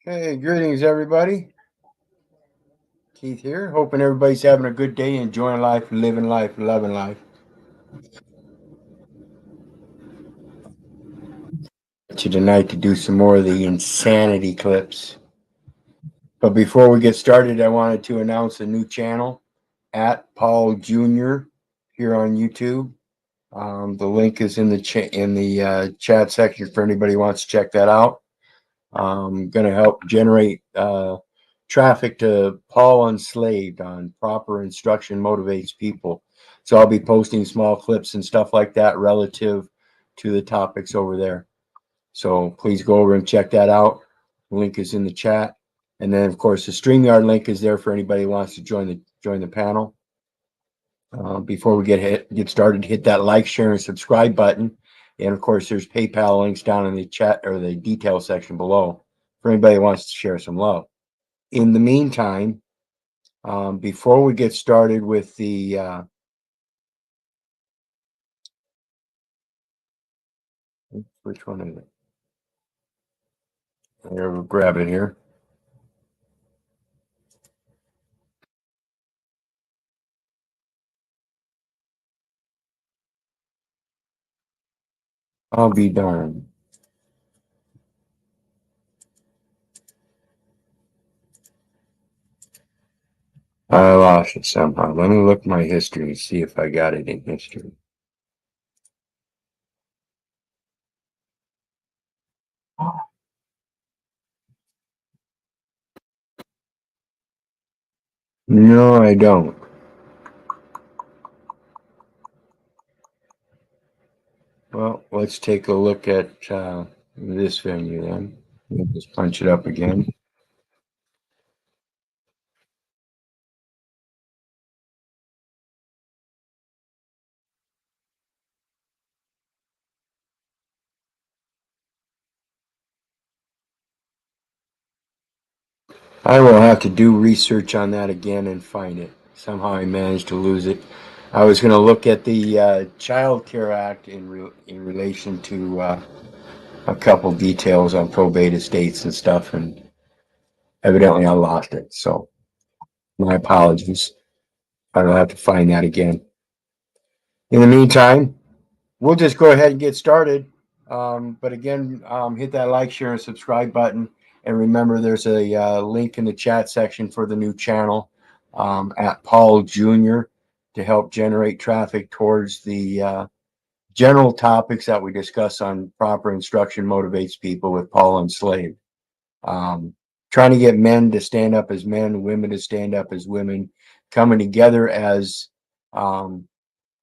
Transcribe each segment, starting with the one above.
Hey, greetings, everybody. Keith here. Hoping everybody's having a good day, enjoying life, living life, loving life. To tonight to do some more of the insanity clips. But before we get started, I wanted to announce a new channel at Paul Jr. here on YouTube. The link is in the chat section for anybody who wants to check that out. Going to help generate traffic to Paul Unslaved on proper instruction motivates people. So I'll be posting small clips and stuff like that relative to the topics over there. So please go over and check that out. The link is in the chat. And then of course the StreamYard link is there for anybody who wants to join the panel. Before we get started, hit that like, share, and subscribe button. And of course, there's PayPal links down in the chat or the detail section below for anybody who wants to share some love. In the meantime, before we get started with the which one is it? We'll grab it here. I'll be darned. I lost it somehow. Let me look my history and see if I got it in history. No, I don't. Well, let's take a look at this venue then. We'll just punch it up again. I will have to do research on that again and find it. Somehow I managed to lose it. I was going to look at the Child Care Act in relation to a couple details on probate estates and stuff, and evidently I lost it. So my apologies. I'll have to find that again. In the meantime, we'll just go ahead and get started. But again, hit that like, share, and subscribe button. And remember, there's a link in the chat section for the new channel at Paul Jr. to help generate traffic towards the general topics that we discuss on proper instruction motivates people with Paul Enslaved. Trying to get men to stand up as men, women to stand up as women, coming together as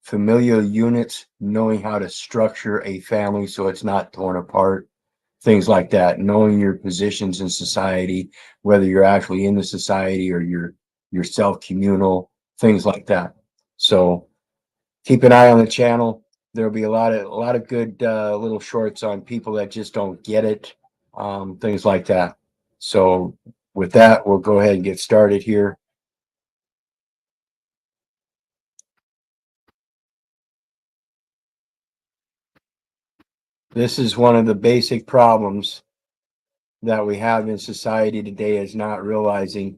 familial units, knowing how to structure a family so it's not torn apart, things like that, knowing your positions in society, whether you're actually in the society or you're self-communal, things like that. So keep an eye on the channel. There'll be a lot of good little shorts on people that just don't get it, things like that. So with that, we'll go ahead and get started here. This is one of the basic problems that we have in society today, is not realizing,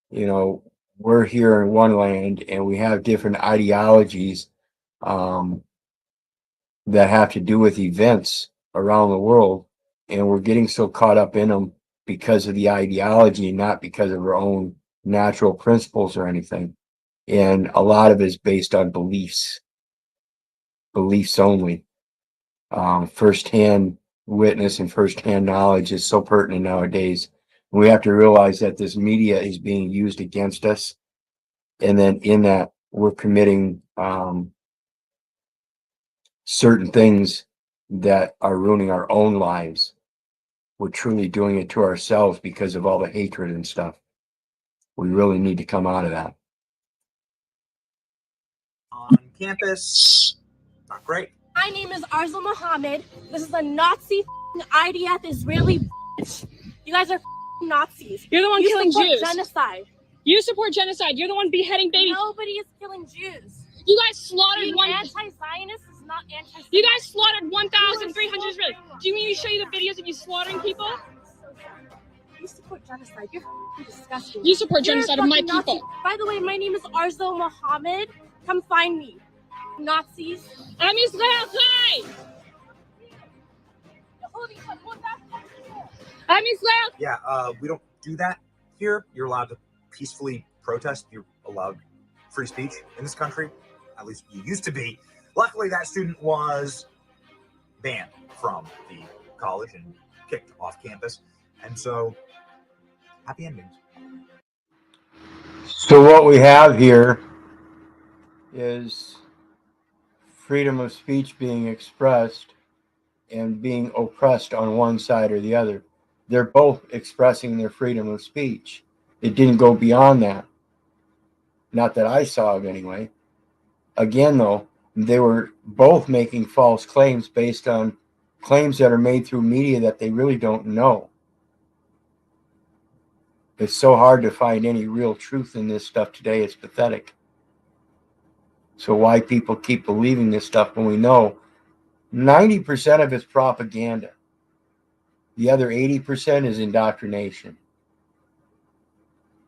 we're here in one land and we have different ideologies that have to do with events around the world, and we're getting so caught up in them because of the ideology, not because of our own natural principles or anything. And a lot of it is based on beliefs only. Firsthand witness and firsthand knowledge is so pertinent nowadays. We have to realize that this media is being used against us, and then in that we're committing certain things that are ruining our own lives. We're truly doing it to ourselves because of all the hatred and stuff. We really need to come out of that. On campus, not great. My name is Arzel Mohammed. This is a Nazi IDF Israeli bitch. You guys are Nazis. You're the one killing support Jews. Genocide. You support genocide. You're the one beheading babies. Nobody is killing Jews. You guys slaughtered Being one. anti-Zionist is not anti-Zionist. You guys slaughtered 1,300 Israelis. Do you mean to show you the videos of you slaughtering people? You support genocide. You're disgusting. You support You're a genocide of my fucking Nazi. people. By the way, my name is Arzo Mohammed. Come find me. Nazis. I'm Israel Chai. I'm Israel. Yeah, we don't do that here. You're allowed to peacefully protest. You're allowed free speech in this country. At least you used to be. Luckily, that student was banned from the college and kicked off campus. And so, happy endings. So what we have here is freedom of speech being expressed and being oppressed on one side or the other. They're both expressing their freedom of speech. It didn't go beyond that. Not that I saw of anyway. Again, though, they were both making false claims based on claims that are made through media that they really don't know. It's so hard to find any real truth in this stuff today. It's pathetic. So why people keep believing this stuff when we know 90% of it's propaganda. The other 80% is indoctrination.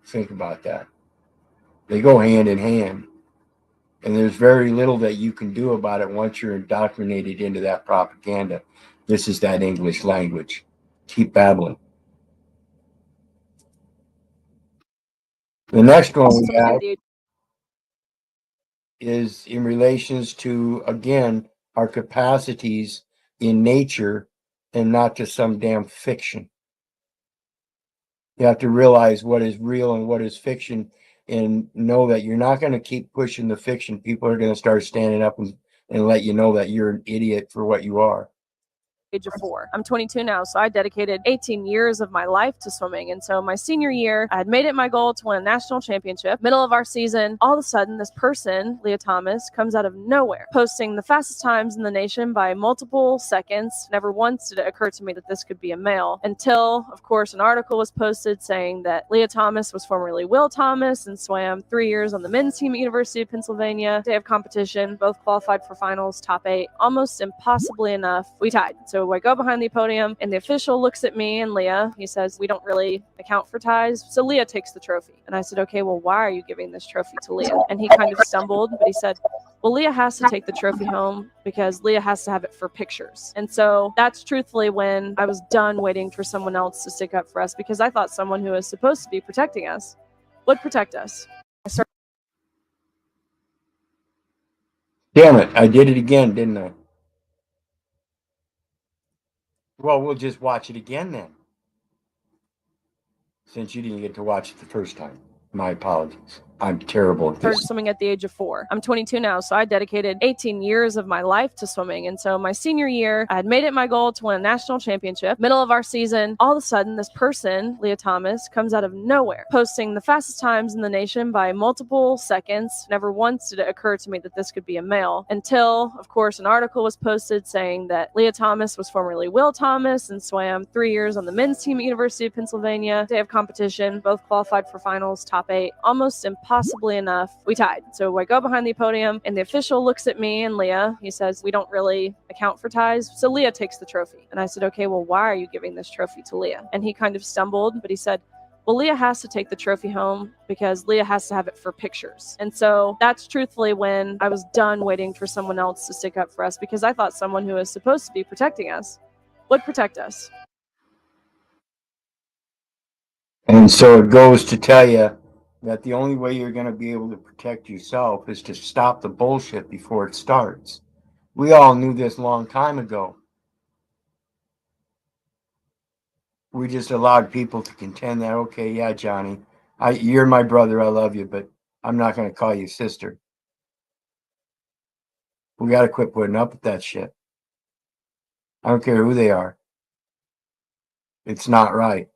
Think about that. They go hand in hand. And there's very little that you can do about it once you're indoctrinated into that propaganda. This is that English language. Keep babbling. The next one we have is in relations to, again, our capacities in nature and not to some damn fiction. You have to realize what is real and what is fiction and know that you're not going to keep pushing the fiction. People are going to start standing up and let you know that you're an idiot for what you are. Age of 4. I'm 22 now, so I dedicated 18 years of my life to swimming. And so my senior year, I had made it my goal to win a national championship. Middle of our season, all of a sudden, this person, Leah Thomas, comes out of nowhere, posting the fastest times in the nation by multiple seconds. Never once did it occur to me that this could be a male until, of course, an article was posted saying that Leah Thomas was formerly Will Thomas and swam 3 years on the men's team at University of Pennsylvania. Day of competition, both qualified for finals, top 8. Almost impossibly enough, we tied. So I go behind the podium and the official looks at me and Leah. He says, "We don't really account for ties." So Leah takes the trophy. And I said, "Okay, well, why are you giving this trophy to Leah?" And he kind of stumbled, but he said, "Well, Leah has to take the trophy home because Leah has to have it for pictures." And so that's truthfully when I was done waiting for someone else to stick up for us, because I thought someone who was supposed to be protecting us would protect us. Damn it, I did it again, didn't I? Well, we'll just watch it again then. Since you didn't get to watch it the first time. My apologies. I'm terrible at Started this. swimming at the age of 4. I'm 22 now, so I dedicated 18 years of my life to swimming. And so my senior year, I had made it my goal to win a national championship. Middle of our season, all of a sudden, this person, Leah Thomas, comes out of nowhere, posting the fastest times in the nation by multiple seconds. Never once did it occur to me that this could be a male until, of course, an article was posted saying that Leah Thomas was formerly Will Thomas and swam 3 years on the men's team at University of Pennsylvania. Day of competition, both qualified for finals, top 8. Almost impossibly enough, we tied. So I go behind the podium and the official looks at me and Leah. He says, "We don't really account for ties." So Leah takes the trophy. And I said, "Okay, well, why are you giving this trophy to Leah?" And he kind of stumbled, but he said, "Well, Leah has to take the trophy home because Leah has to have it for pictures." And so that's truthfully when I was done waiting for someone else to stick up for us, because I thought someone who was supposed to be protecting us would protect us. And so it goes to tell you that the only way you're going to be able to protect yourself is to stop the bullshit before it starts. We all knew this a long time ago. We just allowed people to contend that, okay, yeah, Johnny, you're my brother, I love you, but I'm not going to call you sister. We got to quit putting up with that shit. I don't care who they are. It's not right.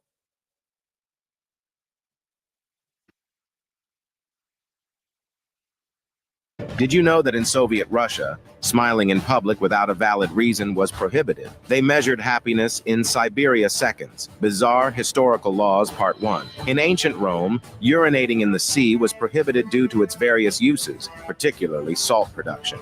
Did you know that in Soviet Russia, smiling in public without a valid reason was prohibited? They measured happiness in Siberia seconds. Bizarre Historical Laws, Part 1. In ancient Rome, urinating in the sea was prohibited due to its various uses, particularly salt production.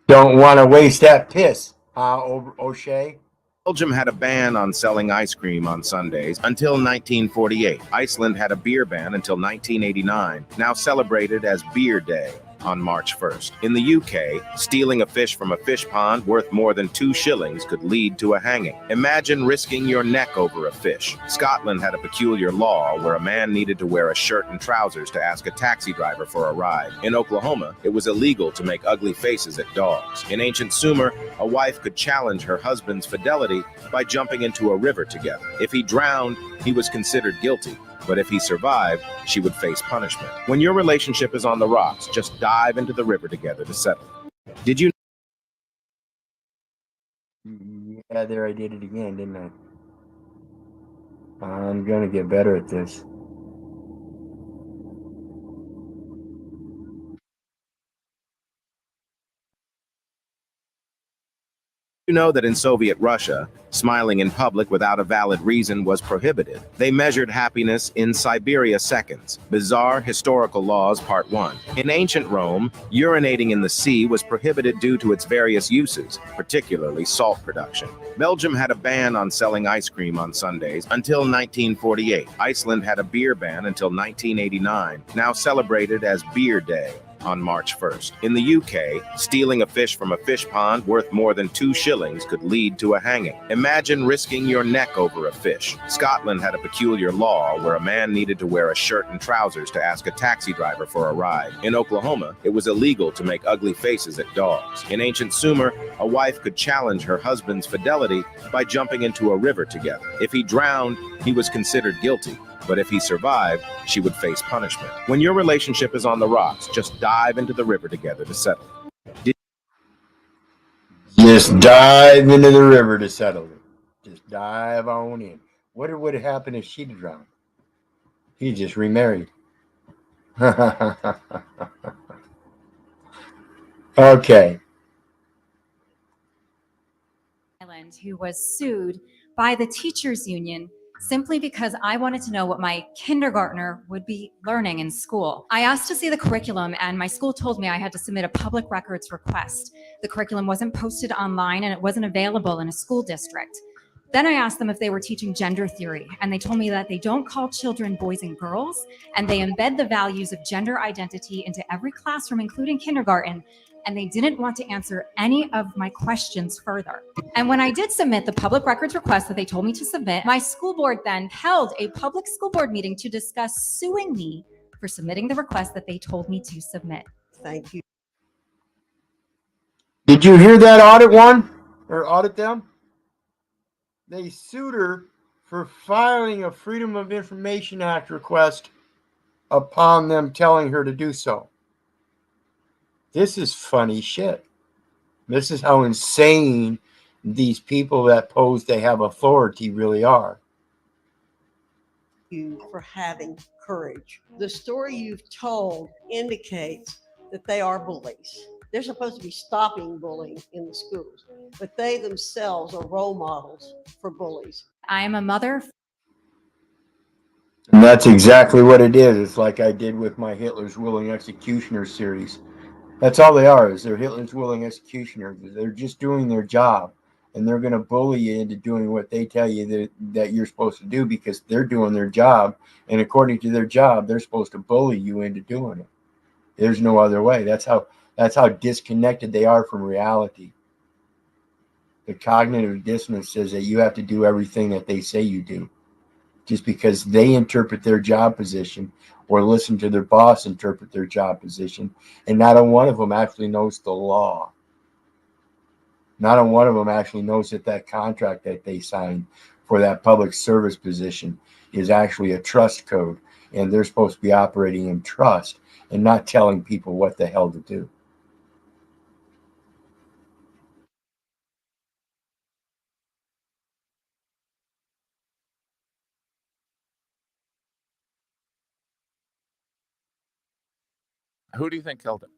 Don't want to waste that piss, O'Shea. Belgium had a ban on selling ice cream on Sundays until 1948. Iceland had a beer ban until 1989, now celebrated as Beer Day on March 1st. In the UK, stealing a fish from a fish pond worth more than 2 shillings could lead to a hanging. Imagine risking your neck over a fish. Scotland had a peculiar law where a man needed to wear a shirt and trousers to ask a taxi driver for a ride. In Oklahoma, it was illegal to make ugly faces at dogs. In ancient Sumer, a wife could challenge her husband's fidelity by jumping into a river together. If he drowned, he was considered guilty. But if he survived, she would face punishment. When your relationship is on the rocks, just dive into the river together to settle. Did you? Yeah, there I did it again, didn't I? I'm gonna get better at this. You know that in Soviet Russia, smiling in public without a valid reason was prohibited. They measured happiness in Siberia seconds. Bizarre Historical Laws Part 1. In ancient Rome, urinating in the sea was prohibited due to its various uses, particularly salt production. Belgium had a ban on selling ice cream on Sundays until 1948. Iceland had a beer ban until 1989, now celebrated as Beer Day on March 1st. In the UK, stealing a fish from a fish pond worth more than 2 shillings could lead to a hanging. Imagine risking your neck over a fish. Scotland had a peculiar law where a man needed to wear a shirt and trousers to ask a taxi driver for a ride. In Oklahoma, it was illegal to make ugly faces at dogs. In ancient Sumer, a wife could challenge her husband's fidelity by jumping into a river together. If he drowned, he was considered guilty. But if he survived, she would face punishment. When your relationship is on the rocks, just dive into the river together to settle. Just dive into the river to settle it. Just dive on in. What would have happened if she'd drowned? He just remarried. Okay. Who was sued by the teachers union simply because I wanted to know what my kindergartner would be learning in school. I asked to see the curriculum and my school told me I had to submit a public records request. The curriculum wasn't posted online and it wasn't available in a school district. Then I asked them if they were teaching gender theory, and they told me that they don't call children boys and girls, and they embed the values of gender identity into every classroom, including kindergarten, and they didn't want to answer any of my questions further. And when I did submit the public records request that they told me to submit, my school board then held a public school board meeting to discuss suing me for submitting the request that they told me to submit. Thank you. Did you hear that audit one? Or audit them? They sued her for filing a Freedom of Information Act request upon them telling her to do so. This is funny shit. This is how insane these people that pose they have authority really are. You for having courage. The story you've told indicates that they are bullies. They're supposed to be stopping bullying in the schools, but they themselves are role models for bullies. I am a mother. And that's exactly what it is. It's like I did with my Hitler's Willing Executioner series. That's all they are, is they're Hitler's Willing Executioners. They're just doing their job, and they're going to bully you into doing what they tell you that you're supposed to do because they're doing their job, and according to their job, they're supposed to bully you into doing it. There's no other way. That's how disconnected they are from reality. The cognitive dissonance says that you have to do everything that they say you do, just because they interpret their job position or listen to their boss interpret their job position, and not a one of them actually knows the law. Not a one of them actually knows that that contract that they signed for that public service position is actually a trust code, and they're supposed to be operating in trust and not telling people what the hell to do. Who do you think killed him?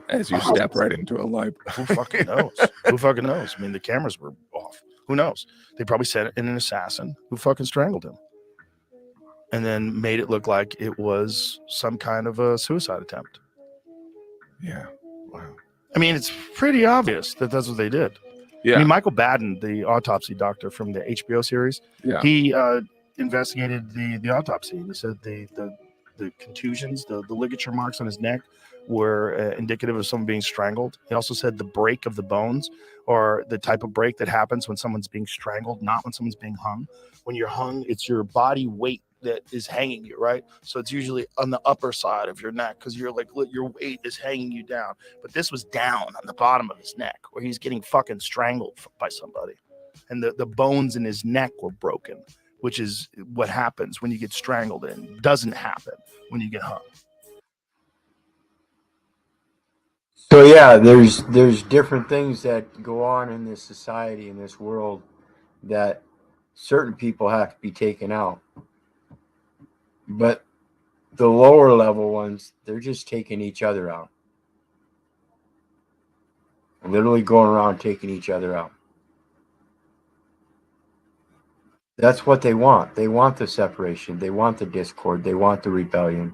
As you step right into a library. Who fucking knows? Who fucking knows? I mean, the cameras were off. Who knows? They probably sent it in an assassin who fucking strangled him and then made it look like it was some kind of a suicide attempt. Yeah. Wow. I mean, it's pretty obvious that that's what they did. Yeah. I mean, Michael Baden, the autopsy doctor from the HBO series, Yeah. he investigated the autopsy. And he said the contusions, the ligature marks on his neck were indicative of someone being strangled. He also said the break of the bones, or the type of break that happens when someone's being strangled, not when someone's being hung. When you're hung, it's your body weight that is hanging you, right? So it's usually on the upper side of your neck because you're like, your weight is hanging you down. But this was down on the bottom of his neck where he's getting fucking strangled by somebody. And the bones in his neck were broken, which is what happens when you get strangled, and doesn't happen when you get hung. So yeah, there's different things that go on in this society, in this world, that certain people have to be taken out. But the lower level ones, they're just taking each other out. Literally going around taking each other out. That's what they want. They want the separation. They want the discord. They want the rebellion.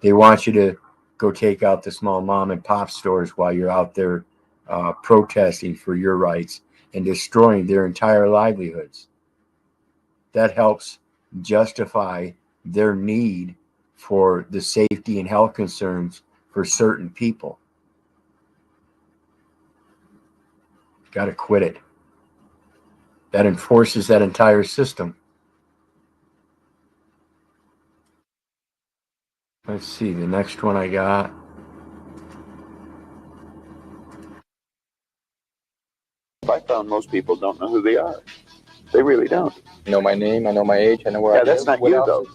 They want you to go take out the small mom and pop stores while you're out there protesting for your rights and destroying their entire livelihoods. That helps justify their need for the safety and health concerns for certain people. Got to quit it. That enforces that entire system. Let's see, the next one I got. I found most people don't know who they are. They really don't. I know my name, I know my age, I know where I live. Yeah, that's not you, though.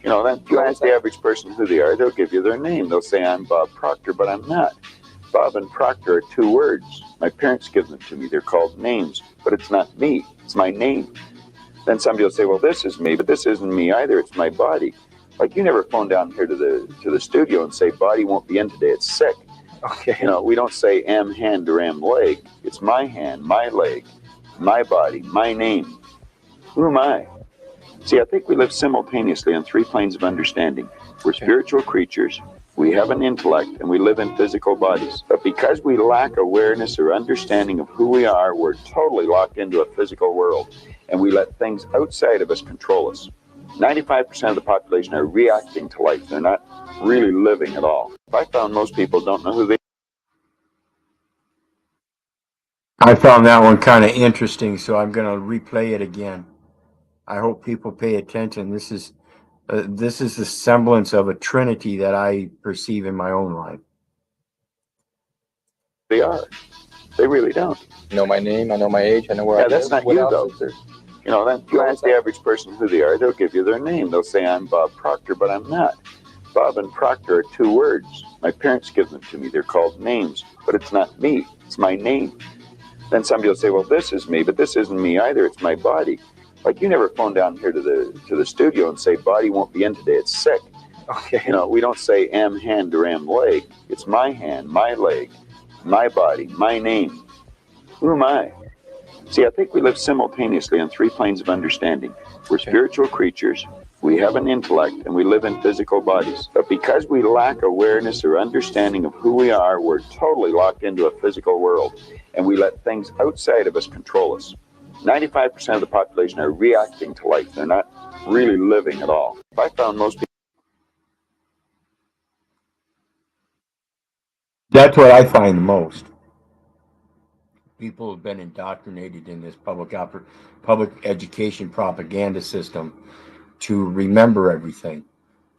You know, then you ask the average person who they are, they'll give you their name. They'll say, I'm Bob Proctor, but I'm not. Bob and Proctor are two words. My parents give them to me. They're called names, but it's not me. It's my name. Then somebody will say, well, this is me, but this isn't me either. It's my body. Like, you never phone down here to the studio and say, body won't be in today. It's sick. Okay. You know, we don't say am hand or am leg. It's my hand, my leg, my body, my name. Who am I? See, I think we live simultaneously on three planes of understanding. We're spiritual creatures, we have an intellect, and we live in physical bodies. But because we lack awareness or understanding of who we are, we're totally locked into a physical world, and we let things outside of us control us. 95% of the population are reacting to life. They're not really living at all. I found most people don't know who they are. I found that one kind of interesting, so I'm going to replay it again. I hope people pay attention. This is the semblance of a trinity that I perceive in my own life. They are. They really don't. I know my name, I know my age, I know where I live. Yeah, that's not you, though. You know, then you ask the average person who they are, they'll give you their name. They'll say, I'm Bob Proctor, but I'm not. Bob and Proctor are two words. My parents give them to me. They're called names, but it's not me. It's my name. Then somebody will say, well, this is me, but this isn't me either. It's my body. Like, you never phone down here to the studio and say, body won't be in today. It's sick. Okay. You know, we don't say am hand or am leg. It's my hand, my leg, my body, my name. Who am I? See, I think we live simultaneously on three planes of understanding. We're spiritual creatures, we have an intellect, and we live in physical bodies. But because we lack awareness or understanding of who we are, we're totally locked into a physical world, and we let things outside of us control us. 95% of the population are reacting to life. They're not really living at all. I found most people. That's what I find the most. People have been indoctrinated in this public education propaganda system to remember everything.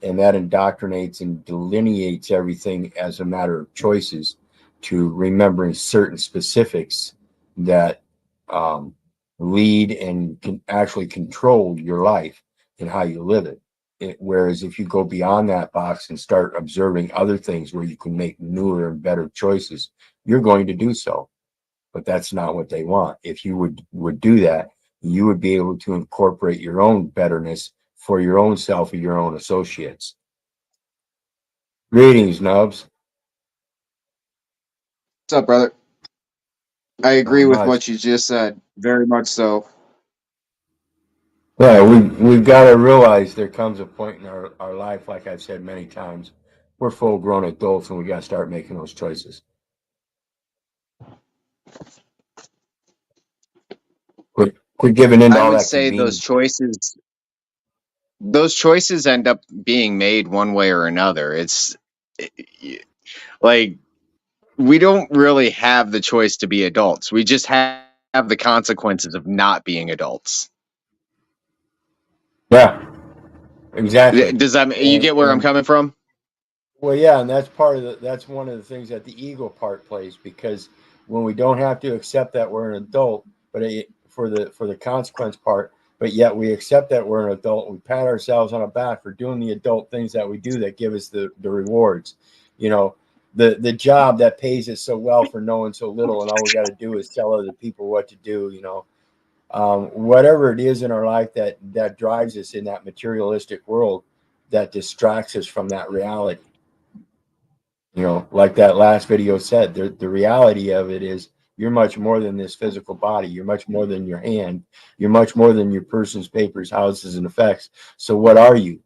And that indoctrinates and delineates everything as a matter of choices to remembering certain specifics that lead and can actually control your life and how you live it. Whereas if you go beyond that box and start observing other things where you can make newer and better choices, you're going to do so. But that's not what they want. If you would do that, you would be able to incorporate your own betterness for your own self or your own associates. Greetings, Nubs. What's up, brother? I agree with much. what you just said. Very much so. Yeah, we've got to realize there comes a point in our life, like I've said many times, we're full-grown adults and we got to start making those choices. Quit giving in to I all would that say convenience. those choices end up being made one way or another. It's like we don't really have the choice to be adults. We just have the consequences of not being adults. Yeah, exactly. Does that you get where I'm coming from? Well, yeah, and that's that's one of the things that the ego part plays, because when we don't have to accept that we're an adult, but for the consequence part, but yet we accept that we're an adult, we pat ourselves on the back for doing the adult things that we do that give us the rewards. You know, the job that pays us so well for knowing so little, and all we got to do is tell other people what to do. You know, whatever it is in our life that drives us in that materialistic world that distracts us from that reality. You know, like that last video said, the reality of it is you're much more than this physical body. You're much more than your hand. You're much more than your persons, papers, houses, and effects. So what are you?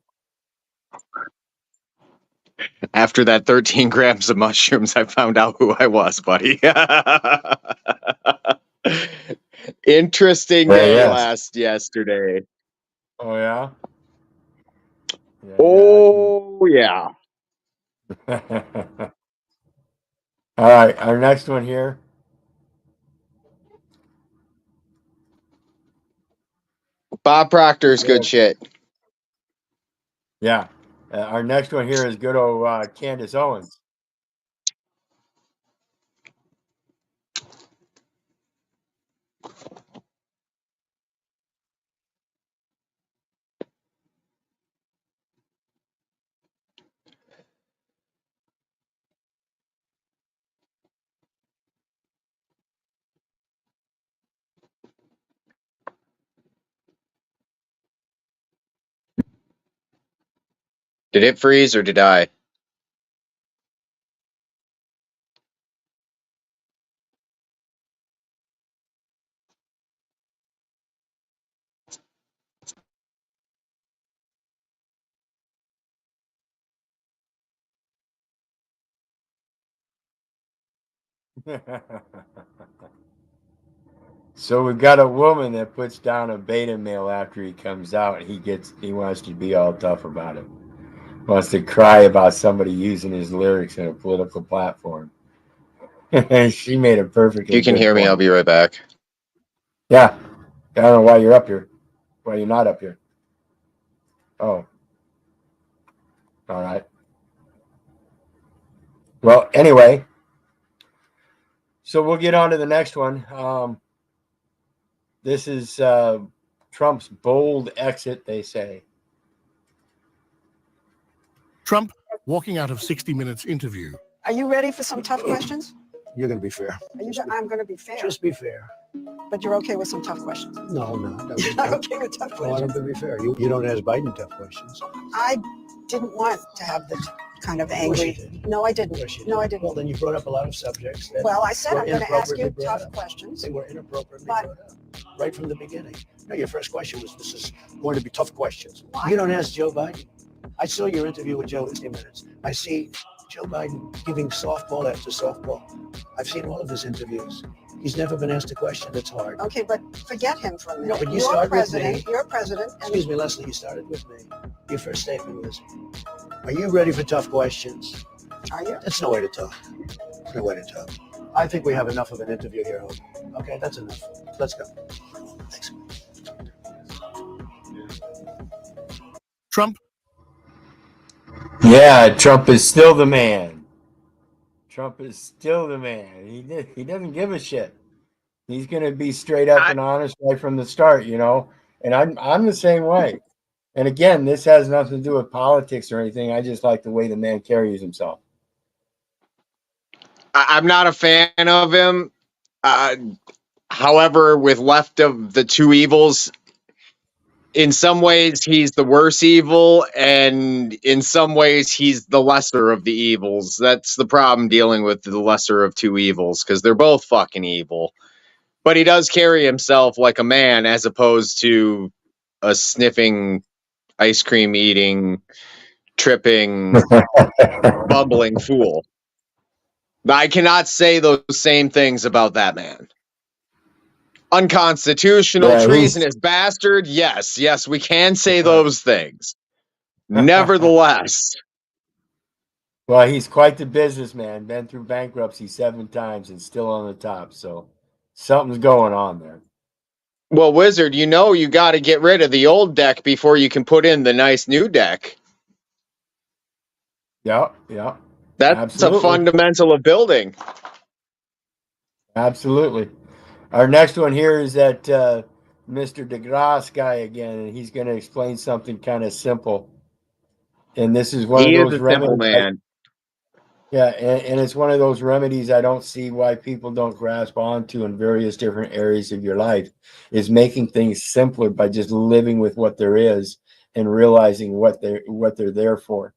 After that 13 grams of mushrooms, I found out who I was, buddy. Interesting day last yesterday. Oh, yeah? Oh, yeah. All right, our next one here. Bob Proctor's good shit. Yeah. Our next one here is good old Candace Owens. Did it freeze or did I? So we've got a woman that puts down a beta male after he comes out. He wants to be all tough about it. Wants to cry about somebody using his lyrics in a political platform. She made a perfect. If you can hear me, I'll be right back. Yeah. I don't know why you're up here. Why you're not up here. Oh. All right. Well, anyway. So we'll get on to the next one. This is Trump's bold exit, they say. Trump walking out of 60 Minutes interview. Are you ready for some tough questions? You're going to be fair. I'm going to be fair. Just be fair. But you're okay with some tough questions? No, I'm not. You're not okay with tough Well, I'm questions? going to be fair. You don't ask Biden tough questions. I didn't want to have the kind of Of course you angry. did. No, I Of didn't. course you No, did. I didn't. Well, then you brought up a lot of subjects. That Well, I said were I'm going to ask you inappropriately brought tough up. questions. They were inappropriately But- brought up right from the beginning. No, your first question was, this is going to be tough questions. Why? You don't ask Joe Biden. I saw your interview with Joe in 60 Minutes. I see Joe Biden giving softball after softball. I've seen all of his interviews. He's never been asked a question that's hard. Okay, but forget him for a minute. No, but you You're start with president. me. You're president. And Excuse me, Leslie, you started with me. Your first statement was, are you ready for tough questions? Are you? That's no way to talk. No way to talk. I think we have enough of an interview here, Hope. Okay, that's enough. Let's go. Thanks. Trump. Yeah, Trump is still the man. Trump is still the man. He doesn't give a shit. He's going to be straight up and honest right from the start, you know. And I'm the same way. And again, this has nothing to do with politics or anything. I just like the way the man carries himself. I'm not a fan of him. However, with left of the two evils, in some ways he's the worse evil, and in some ways he's the lesser of the evils. That's the problem dealing with the lesser of two evils, because they're both fucking evil. But he does carry himself like a man as opposed to a sniffing, ice cream eating, tripping, bumbling fool. I cannot say those same things about that man. unconstitutional, Yeah, he's- treasonous bastard. Yes, we can say those things. Nevertheless, Well, he's quite the businessman. Been through bankruptcy 7 times and still on the top. So something's going on there. well, Wizard, you got to get rid of the old deck before you can put in the nice new deck. Yeah. That's Absolutely. a fundamental of building. Absolutely. Our next one here is that Mr. DeGrasse guy again, and he's going to explain something kind of simple. And this is one He of is those a simple remedies. man. Yeah, and it's one of those remedies I don't see why people don't grasp onto in various different areas of your life, is making things simpler by just living with what there is and realizing what they're there for.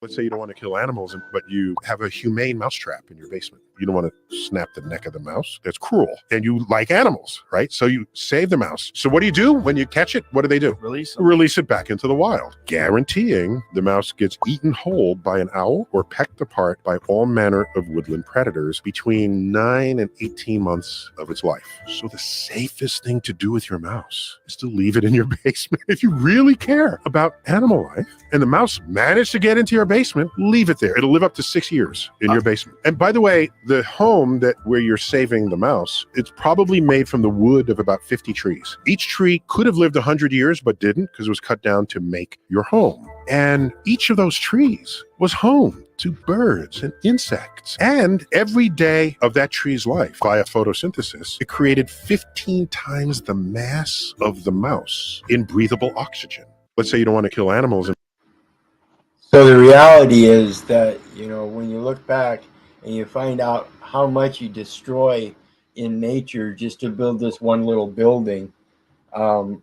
Let's say you don't want to kill animals, but you have a humane mousetrap in your basement. You don't want to snap the neck of the mouse. That's cruel. And you like animals, right? So you save the mouse. So what do you do when you catch it? What do? Release it back into the wild, guaranteeing the mouse gets eaten whole by an owl or pecked apart by all manner of woodland predators between 9 and 18 months of its life. So the safest thing to do with your mouse is to leave it in your basement. If you really care about animal life and the mouse managed to get into your basement, leave it there. It'll live up to 6 years in your basement. And by the way, the home where you're saving the mouse, it's probably made from the wood of about 50 trees. Each tree could have lived 100 years, but didn't, because it was cut down to make your home. And each of those trees was home to birds and insects. And every day of that tree's life, via photosynthesis, it created 15 times the mass of the mouse in breathable oxygen. Let's say you don't want to kill animals. So the reality is that, when you look back and you find out how much you destroy in nature just to build this one little building, you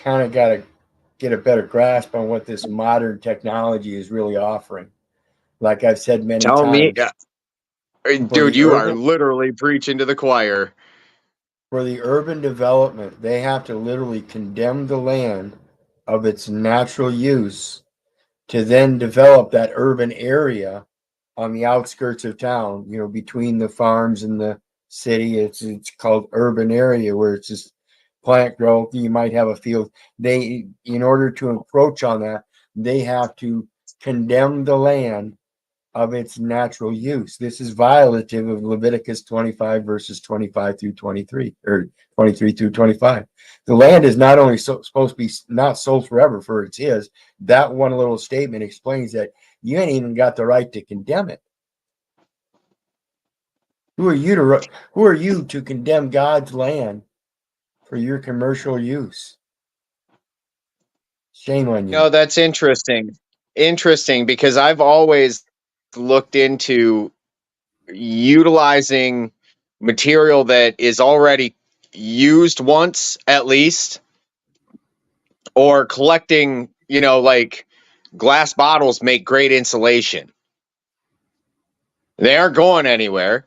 kind of got to get a better grasp on what this modern technology is really offering. Like I've said many Tell times. me, dude, you are literally preaching to the choir. For the urban development, they have to literally condemn the land of its natural use to then develop that urban area on the outskirts of town, between the farms and the city. It's called urban area, where it's just plant growth. You might have a field. In order to encroach on that, they have to condemn the land of its natural use. This is violative of Leviticus 25 verses 25 through 23, or 23 through 25. The land is not only supposed to be not sold forever, for it's his. That one little statement explains that you ain't even got the right to condemn it. Who are you to condemn God's land for your commercial use? Shame on you. No, that's interesting. Interesting, because I've always looked into utilizing material that is already used once, at least, or collecting, like glass bottles make great insulation. They aren't going anywhere.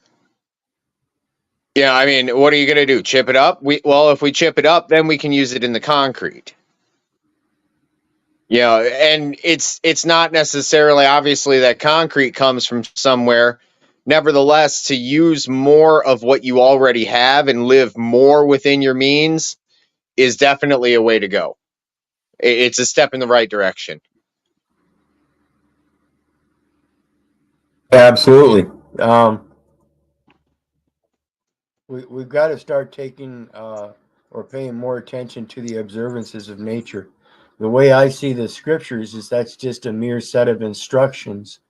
Yeah, I mean, what are you going to do? Chip it up? If we chip it up, then we can use it in the concrete. And it's not necessarily, obviously, that concrete comes from somewhere. Nevertheless, to use more of what you already have and live more within your means is definitely a way to go. It's a step in the right direction. Absolutely. We've got to start taking or paying more attention to the observances of nature. The way I see the scriptures is that's just a mere set of instructions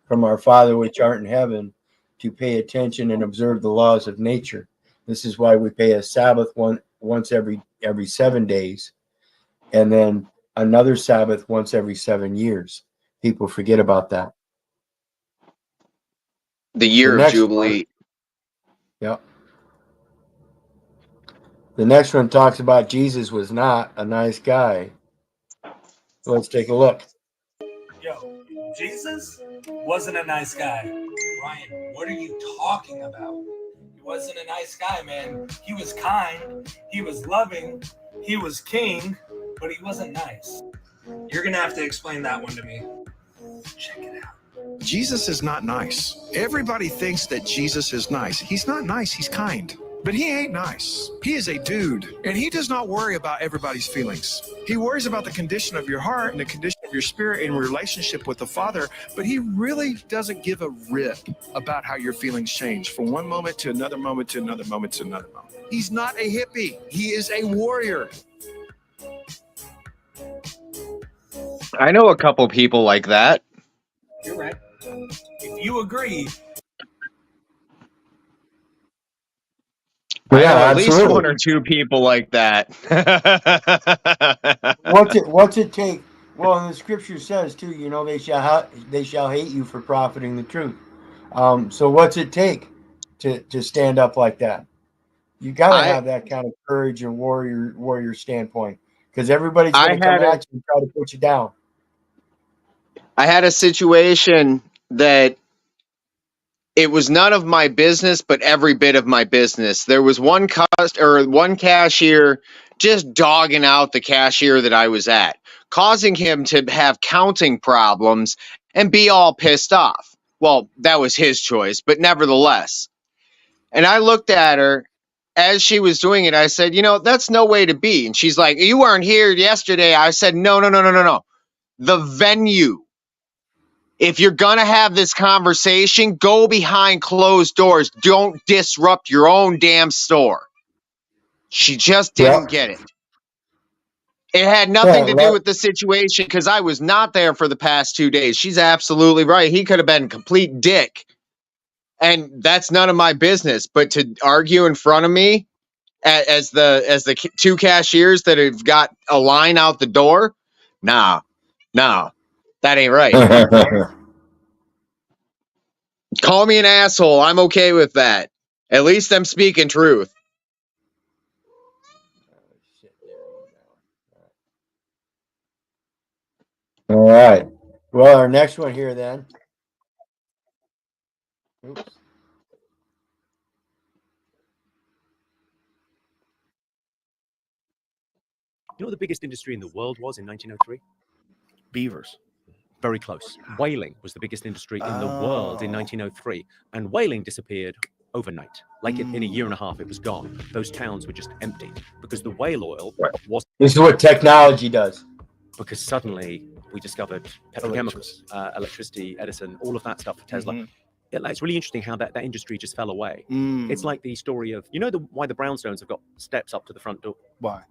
from our Father which art in heaven to pay attention and observe the laws of nature. This is why we pay a Sabbath once every 7 days, and then another Sabbath once every 7 years. People forget about that. The year of Jubilee. Yep. The next one talks about Jesus was not a nice guy. So let's take a look. Yo, Jesus wasn't a nice guy. Ryan, what are you talking about? He wasn't a nice guy, man. He was kind, he was loving, he was king, but he wasn't nice. You're gonna have to explain that one to me. Check it out. Jesus is not nice. Everybody thinks that Jesus is nice. He's not nice, he's kind. But he ain't nice. He is a dude, and he does not worry about everybody's feelings. He worries about the condition of your heart and the condition of your spirit in relationship with the Father, but he really doesn't give a rip about how your feelings change from one moment to another moment to another moment to another moment. He's not a hippie. He is a warrior. I know a couple people like that. You're right. If you agree, I Yeah, know at least absolutely. one or two people like that. What's it take? Well, and the scripture says too, you know, they shall hate you for profiting the truth. So what's it take to stand up like that? You gotta have that kind of courage and warrior standpoint, because everybody's gonna come at you and try to put you down. I had a situation that it was none of my business, but every bit of my business. There was one cashier just dogging out the cashier that I was at, causing him to have counting problems and be all pissed off. Well, that was his choice, but nevertheless. And I looked at her as she was doing it. I said, you know, that's no way to be. And she's like, you weren't here yesterday. I said, no. The venue. If you're going to have this conversation, go behind closed doors. Don't disrupt your own damn store. She just didn't get it. It had nothing to do with the situation because I was not there for the past 2 days. She's absolutely right. He could have been a complete dick. And that's none of my business. But to argue in front of me as the two cashiers that have got a line out the door, nah, that ain't right. Call me an asshole. I'm okay with that. At least I'm speaking truth. All right. Well, our next one here then. Oops. You know what the biggest industry in the world was in 1903? Beavers. Very close. Whaling was the biggest industry in the world in 1903. And whaling disappeared overnight. Like in a year and a half, it was gone. Those towns were just empty because the whale oil was... This is what technology does. Because suddenly we discovered petrochemicals, electricity, Edison, all of that stuff for Tesla. It's really interesting how that industry just fell away. It's like the story of, you know, why the brownstones have got steps up to the front door? Why?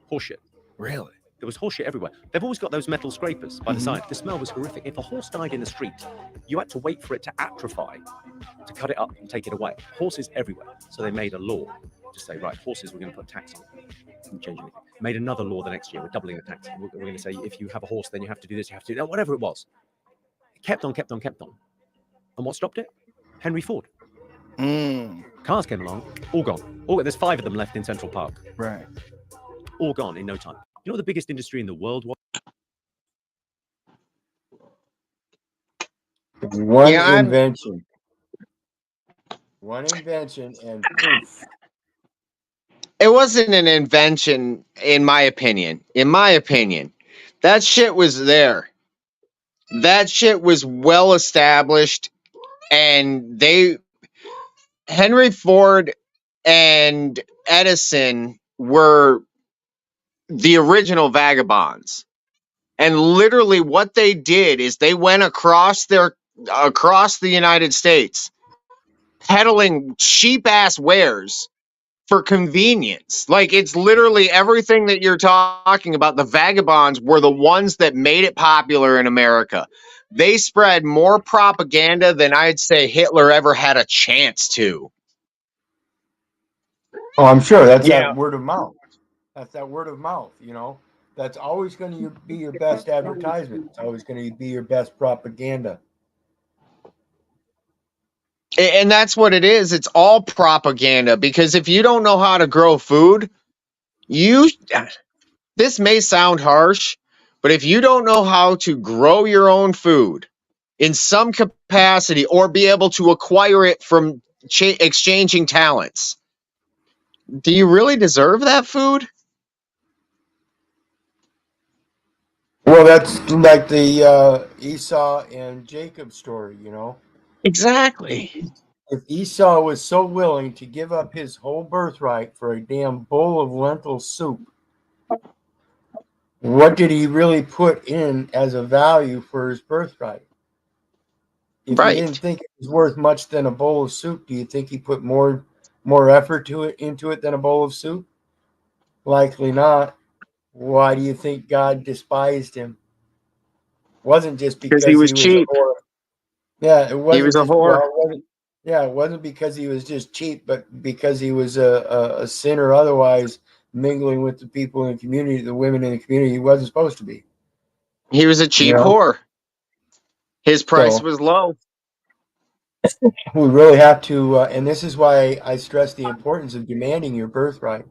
Horseshit. Really? There was horseshit everywhere. They've always got those metal scrapers by the side. The smell was horrific. If a horse died in the street, you had to wait for it to atrophy to cut it up and take it away. Horses everywhere. So they made a law to say, right, horses, we're going to put tax on. Didn't change anything. Made another law the next year. We're doubling the tax. We're going to say, if you have a horse, then you have to do this, you have to do that, whatever it was. It kept on. And what stopped it? Henry Ford. Cars came along, all gone. There's 5 of them left in Central Park. Right. All gone in no time. You know what the biggest industry in the world was? One invention and poof. It wasn't an invention, in my opinion. That shit was there. That shit was well established, and Henry Ford and Edison were the original vagabonds. And literally what they did is they went across the United States peddling cheap ass wares for convenience. Like, it's literally everything that you're talking about. The vagabonds were the ones that made it popular in America. They spread more propaganda than I'd say Hitler ever had a chance to. Oh, I'm sure that's that word of mouth. That's that word of mouth, you know. That's always going to be your best advertisement. It's always going to be your best propaganda. And that's what it is. It's all propaganda, because if you don't know how to grow food, this may sound harsh, but if you don't know how to grow your own food in some capacity or be able to acquire it from exchanging talents, do you really deserve that food? Well, that's like the Esau and Jacob story, you know. Exactly. If Esau was so willing to give up his whole birthright for a damn bowl of lentil soup, what did he really put in as a value for his birthright? If he didn't think it was worth much than a bowl of soup, do you think he put more effort into it than a bowl of soup? Likely not. Why do you think God despised him? Wasn't just because he was cheap. A whore. Yeah, it wasn't. He was a whore. It wasn't because he was just cheap, but because he was a sinner otherwise, mingling with the people in the community, the women in the community he wasn't supposed to be. He was a cheap whore. His price was low. We really have to, and this is why I stress the importance of demanding your birthright.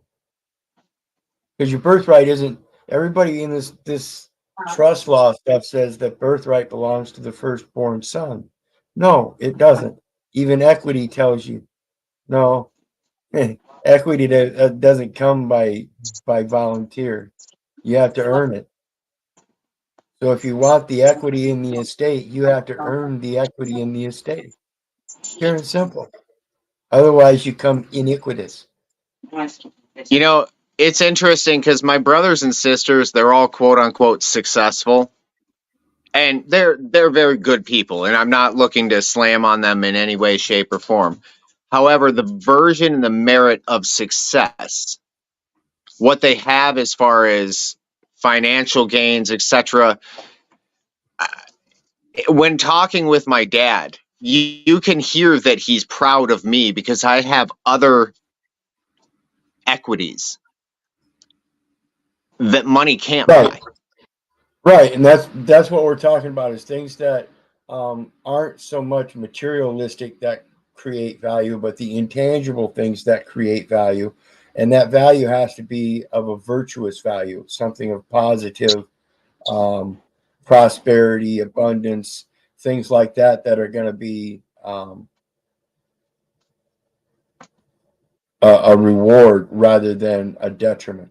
Because your birthright isn't, everybody in this trust law stuff says that birthright belongs to the firstborn son. No, it doesn't. Even equity tells you, no, equity doesn't come by volunteer. You have to earn it. So if you want the equity in the estate, you have to earn the equity in the estate. Pure and simple. Otherwise, you come iniquitous. You know, it's interesting because my brothers and sisters, they're all quote unquote successful. And they're very good people, and I'm not looking to slam on them in any way, shape, or form. However, the version and the merit of success, what they have as far as financial gains, etc. When talking with my dad, you can hear that he's proud of me because I have other equities that money can't buy. Right, and that's what we're talking about, is things that aren't so much materialistic that create value, but the intangible things that create value. And that value has to be of a virtuous value, something of positive prosperity, abundance, things like that are going to be a reward rather than a detriment.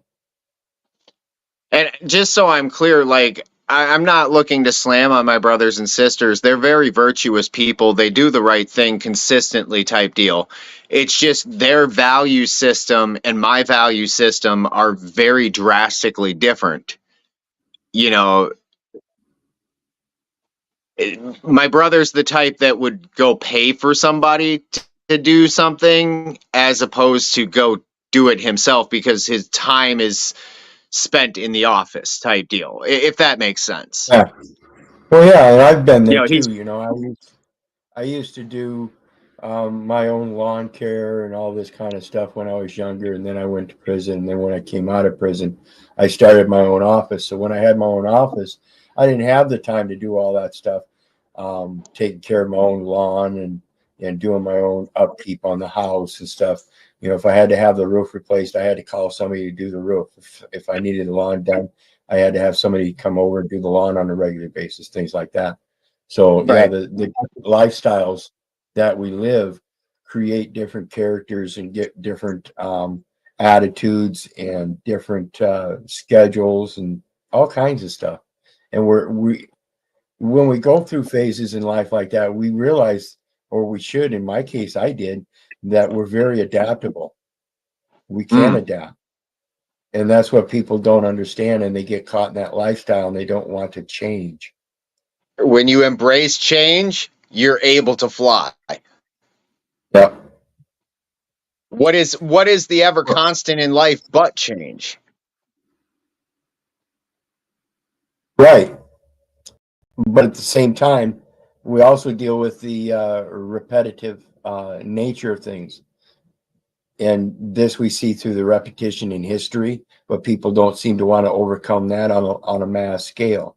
And just so I'm clear, like, I'm not looking to slam on my brothers and sisters. They're very virtuous people. They do the right thing consistently type deal. It's just their value system and my value system are very drastically different. You know, my brother's the type that would go pay for somebody to do something as opposed to go do it himself because his time is spent in the office type deal, if that makes sense. Yeah. Well, yeah, and I've been there You know, too. You know, I used to do my own lawn care and all this kind of stuff when I was younger, and then I went to prison. And then when I came out of prison, I started my own office. So when I had my own office, I didn't have the time to do all that stuff, taking care of my own lawn and doing my own upkeep on the house and stuff. You know, if I had to have the roof replaced, I had to call somebody to do the roof. If I needed the lawn done, I had to have somebody come over and do the lawn on a regular basis, things like that. So yeah, the lifestyles that we live create different characters and get different attitudes and different schedules and all kinds of stuff. And when we go through phases in life like that, we realize, or we should, in my case, I did, that we're very adaptable. We can adapt. And that's what people don't understand, and they get caught in that lifestyle and they don't want to change. When you embrace change, you're able to fly. Yeah. What is the ever constant in life but change? Right. But at the same time, we also deal with the repetitive nature of things. And this we see through the repetition in history, but people don't seem to want to overcome that on a mass scale.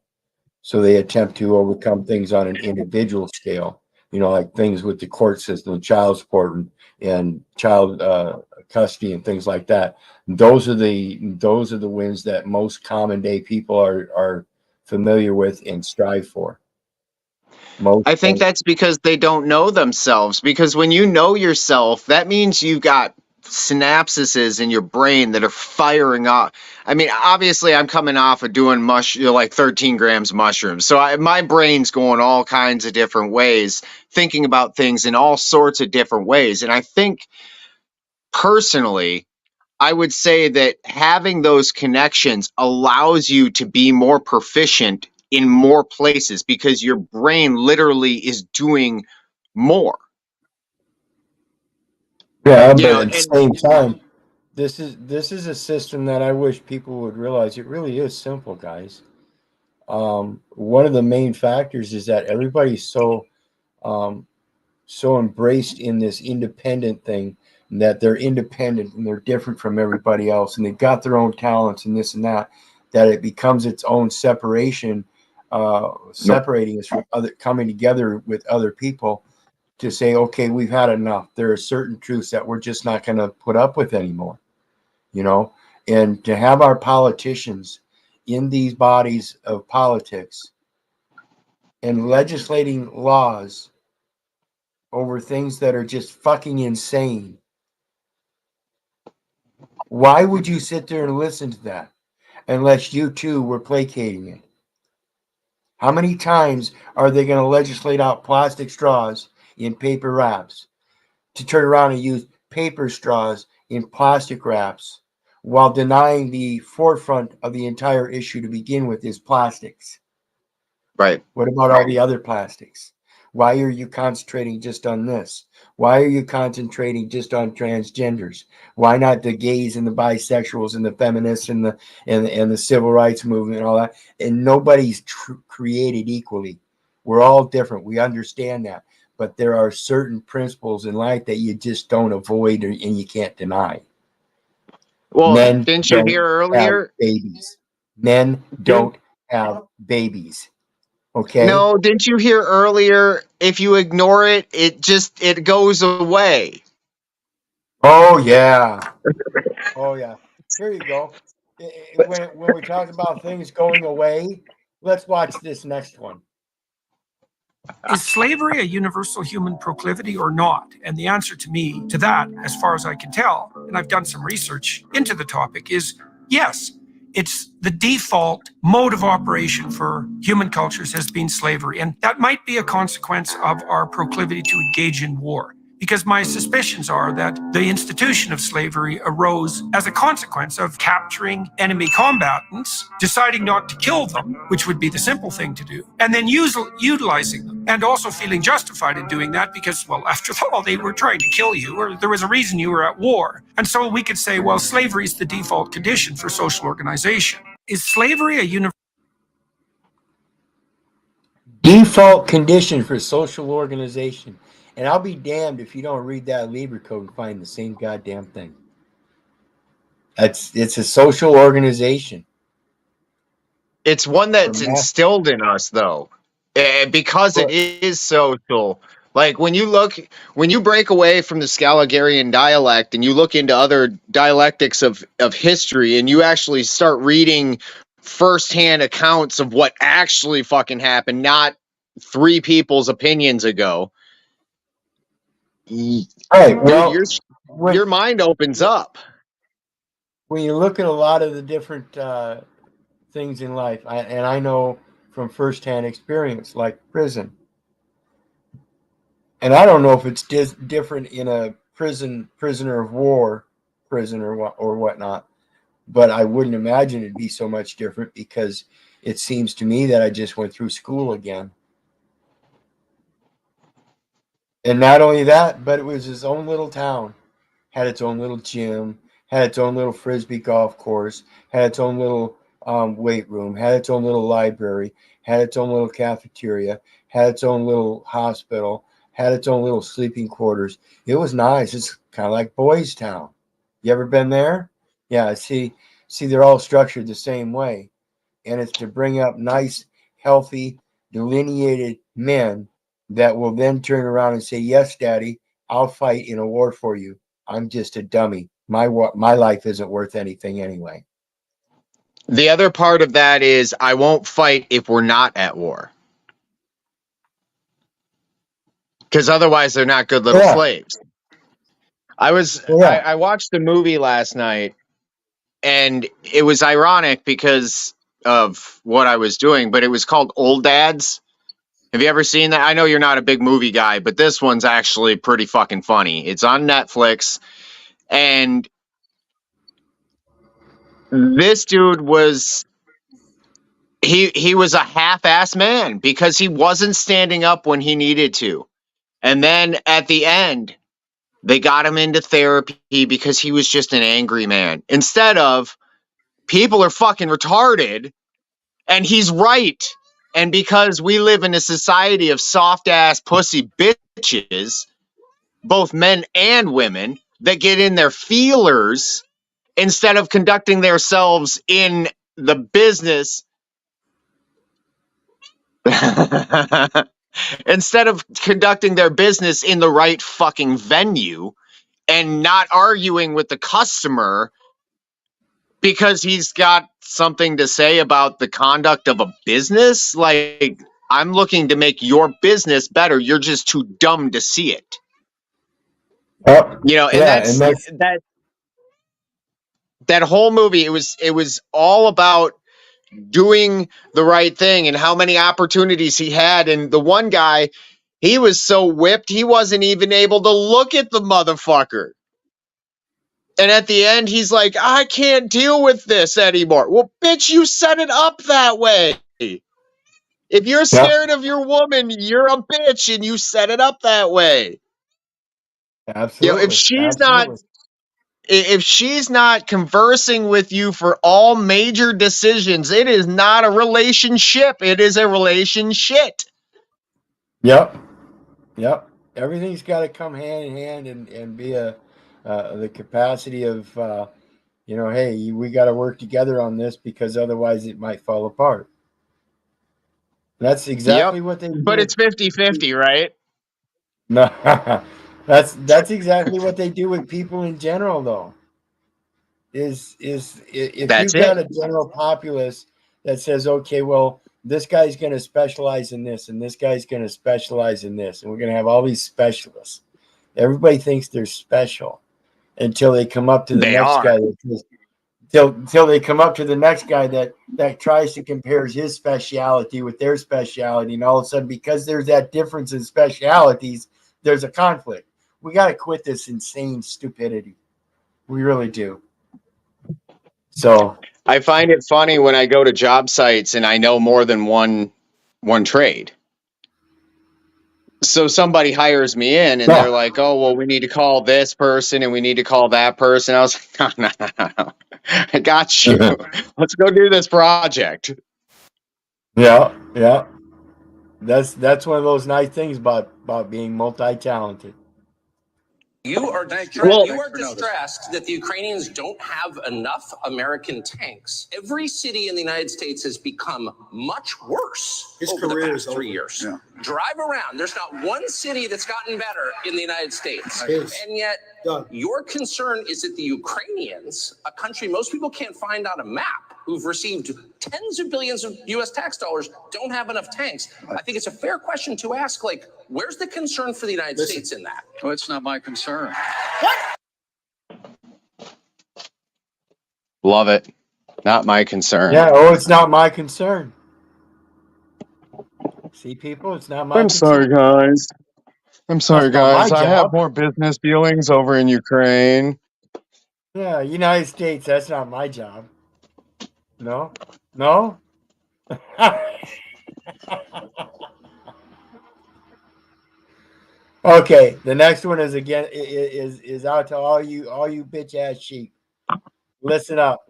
So they attempt to overcome things on an individual scale, you know, like things with the court system, child support and child custody and things like that. Those are the wins that most common day people are familiar with and strive for. I think that's because they don't know themselves. Because when you know yourself, that means you've got synapses in your brain that are firing off. I mean, obviously, I'm coming off of doing like 13 grams of mushrooms, so my brain's going all kinds of different ways, thinking about things in all sorts of different ways. And I think personally, I would say that having those connections allows you to be more proficient in more places because your brain literally is doing more. Yeah, You but know, at the and same time, this is a system that I wish people would realize it really is simple, guys. One of the main factors is that everybody's so embraced in this independent thing that they're independent and they're different from everybody else and they've got their own talents and this and that it becomes its own separation, separating us from other, coming together with other people to say, okay, we've had enough. There are certain truths that we're just not going to put up with anymore, you know. And to have our politicians in these bodies of politics and legislating laws over things that are just fucking insane. Why would you sit there and listen to that unless you too were placating it? How many times are they going to legislate out plastic straws in paper wraps to turn around and use paper straws in plastic wraps while denying the forefront of the entire issue to begin with is plastics? Right. What about all the other plastics? Why are you concentrating just on this? Why are you concentrating just on transgenders? Why not the gays and the bisexuals and the feminists and the civil rights movement and all that? And nobody's created equally. We're all different. We understand that. But there are certain principles in life that you just don't avoid and you can't deny. Well, Men didn't you don't hear have earlier? babies. Men don't have babies. Okay. No, didn't you hear earlier? If you ignore it, it goes away. Oh yeah. Oh yeah. Here you go. When we talk about things going away, let's watch this next one. Is slavery a universal human proclivity or not? And the answer to me to that, as far as I can tell, and I've done some research into the topic, is yes. It's the default mode of operation for human cultures has been slavery. And that might be a consequence of our proclivity to engage in war. Because my suspicions are that the institution of slavery arose as a consequence of capturing enemy combatants, deciding not to kill them, which would be the simple thing to do, and then utilizing them, and also feeling justified in doing that because, well, after all, they were trying to kill you, or there was a reason you were at war. And so we could say, well, slavery is the default condition for social organization. Is slavery a default condition for social organization? And I'll be damned if you don't read that Libra code and find the same goddamn thing. It's a social organization. It's one that's instilled in us, though, because it is social. Like when you break away from the Scaligerian dialect and you look into other dialectics of history and you actually start reading firsthand accounts of what actually fucking happened, not three people's opinions ago. Right. Well, your mind opens up. When you look at a lot of the different things in life, and I know from firsthand experience, like prison. And I don't know if it's different in a prisoner of war prison or whatnot, but I wouldn't imagine it'd be so much different because it seems to me that I just went through school again. And not only that, but it was his own little town, had its own little gym, had its own little Frisbee golf course, had its own little weight room, had its own little library, had its own little cafeteria, had its own little hospital, had its own little sleeping quarters. It was nice. It's kind of like Boys Town. You ever been there? Yeah, see, they're all structured the same way. And it's to bring up nice, healthy, delineated men that will then turn around and say, yes, Daddy, I'll fight in a war for you. I'm just a dummy. My life isn't worth anything anyway. The other part of that is I won't fight if we're not at war. Because otherwise they're not good little slaves. I watched the movie last night, and it was ironic because of what I was doing, but it was called Old Dads. Have you ever seen that? I know you're not a big movie guy, but this one's actually pretty fucking funny. It's on Netflix, and this dude was he was a half-ass man because he wasn't standing up when he needed to. And then at the end, they got him into therapy because he was just an angry man. Instead of people are fucking retarded and he's right. And because we live in a society of soft ass pussy bitches, both men and women, that get in their feelers instead of conducting themselves in the business. Instead of conducting their business in the right fucking venue and not arguing with the customer because he's got something to say about the conduct of a business. Like, I'm looking to make your business better. You're just too dumb to see it. You know, and Yeah, that whole movie, it was all about doing the right thing and how many opportunities he had. And the one guy, he was so whipped, he wasn't even able to look at the motherfucker. And at the end, he's like, I can't deal with this anymore. Well, bitch, you set it up that way. If you're scared of your woman, you're a bitch and you set it up that way. Absolutely. You know, if she's not conversing with you for all major decisions, it is not a relationship. It is a relationship. Yep. Everything's got to come hand in hand and be the capacity of, hey, we got to work together on this because otherwise it might fall apart. That's exactly what they do. But it's 50-50, right? No, that's exactly what they do with people in general, though. If you've got a general populace that says, okay, well, this guy's going to specialize in this, and this guy's going to specialize in this, and we're going to have all these specialists. Everybody thinks they're special until they come up to the next guy. Until they come up to the next guy that tries to compare his speciality with their speciality, and all of a sudden, because there's that difference in specialities, there's a conflict. We got to quit this insane stupidity. We really do. So I find it funny when I go to job sites and I know more than one trade. So somebody hires me in and they're like, oh, well, we need to call this person and we need to call that person. I was like, no. I got you. Let's go do this project. Yeah. That's one of those nice things about being multi-talented. You are distressed that the Ukrainians don't have enough American tanks. Every city in the United States has become much worse over the past 3 years. Yeah. Drive around. There's not one city that's gotten better in the United States. And yet, your concern is that the Ukrainians, a country most people can't find on a map, who've received tens of billions of U.S. tax dollars, don't have enough tanks. I think it's a fair question to ask, like, where's the concern for the United States in that? Well, it's not my concern. Love it. Not my concern. Yeah, it's not my concern. See, people, it's not my concern. I'm sorry, guys. I have more business dealings over in Ukraine. Yeah, United States, that's not my job. No? Okay, the next one is out to all you bitch ass sheep. Listen up.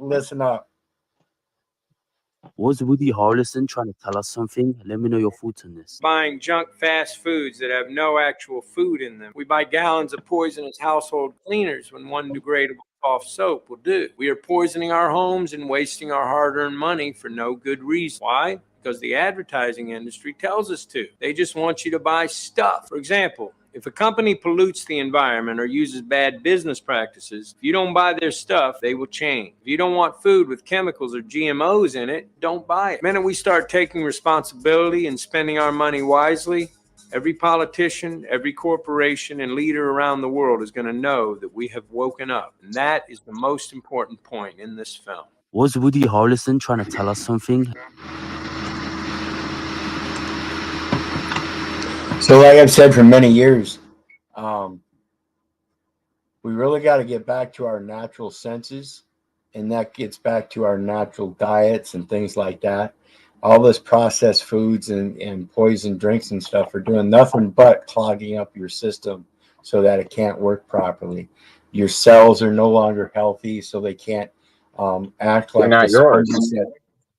Was Woody Harrelson trying to tell us something? Let me know your thoughts on this. Buying junk fast foods that have no actual food in them. We buy gallons of poisonous household cleaners when one degradable soft soap will do. We are poisoning our homes and wasting our hard-earned money for no good reason. Why? Because the advertising industry tells us to. They just want you to buy stuff. For example, if a company pollutes the environment or uses bad business practices, if you don't buy their stuff, they will change. If you don't want food with chemicals or GMOs in it, don't buy it. The minute we start taking responsibility and spending our money wisely, Every politician, every corporation, and leader around the world is going to know that we have woken up. And that is the most important point in this film. Was Woody Harrelson trying to tell us something? So like I've said for many years, we really got to get back to our natural senses, and that gets back to our natural diets and things like that. All this processed foods and poison drinks and stuff are doing nothing but clogging up your system so that it can't work properly. Your cells are no longer healthy, so they can't act like not the yours. sponges that,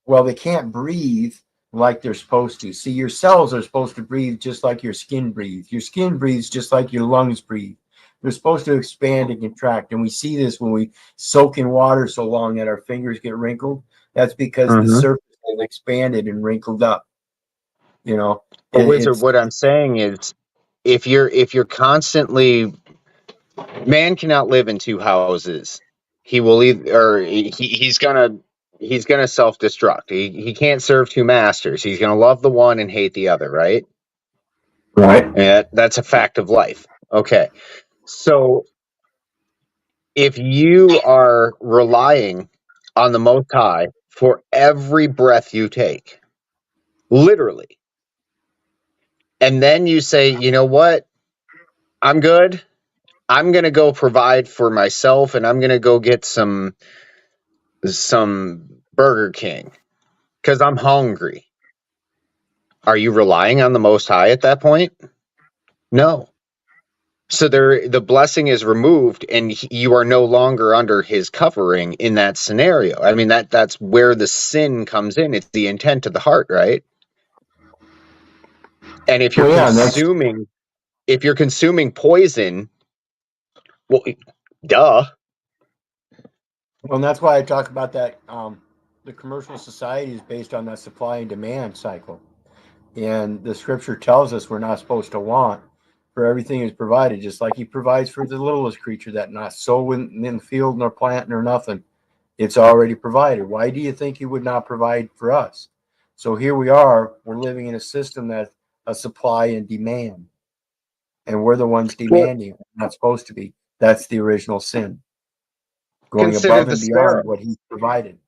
well, they can't breathe like they're supposed to. See, your cells are supposed to breathe just like your skin breathes. Your skin breathes just like your lungs breathe. They're supposed to expand and contract. And we see this when we soak in water so long that our fingers get wrinkled. That's because the surface has expanded and wrinkled up. You know, But Wizard, what I'm saying is, if you're constantly, man cannot live in two houses. He will either, or he's gonna self-destruct. He can't serve two masters. He's gonna love the one and hate the other, right? Right. Yeah, that's a fact of life. Okay, so if you are relying on the Most High for every breath you take, literally, and then you say, you know what, I'm good. I'm going to go provide for myself, and I'm going to go get some Burger King because I'm hungry. Are you relying on the Most High at that point? No. So the blessing is removed, and you are no longer under his covering in that scenario. I mean, that's where the sin comes in. It's the intent of the heart, right? And if you're consuming poison, well, duh. Well, and that's why I talk about that. The commercial society is based on that supply and demand cycle. And the scripture tells us we're not supposed to want, for everything is provided, just like he provides for the littlest creature that not sow in the field nor plant nor nothing. It's already provided. Why do you think he would not provide for us? So here we are, we're living in a system that's a supply and demand. And we're the ones demanding. We're not supposed to be. That's the original sin. Going above and beyond what he's provided.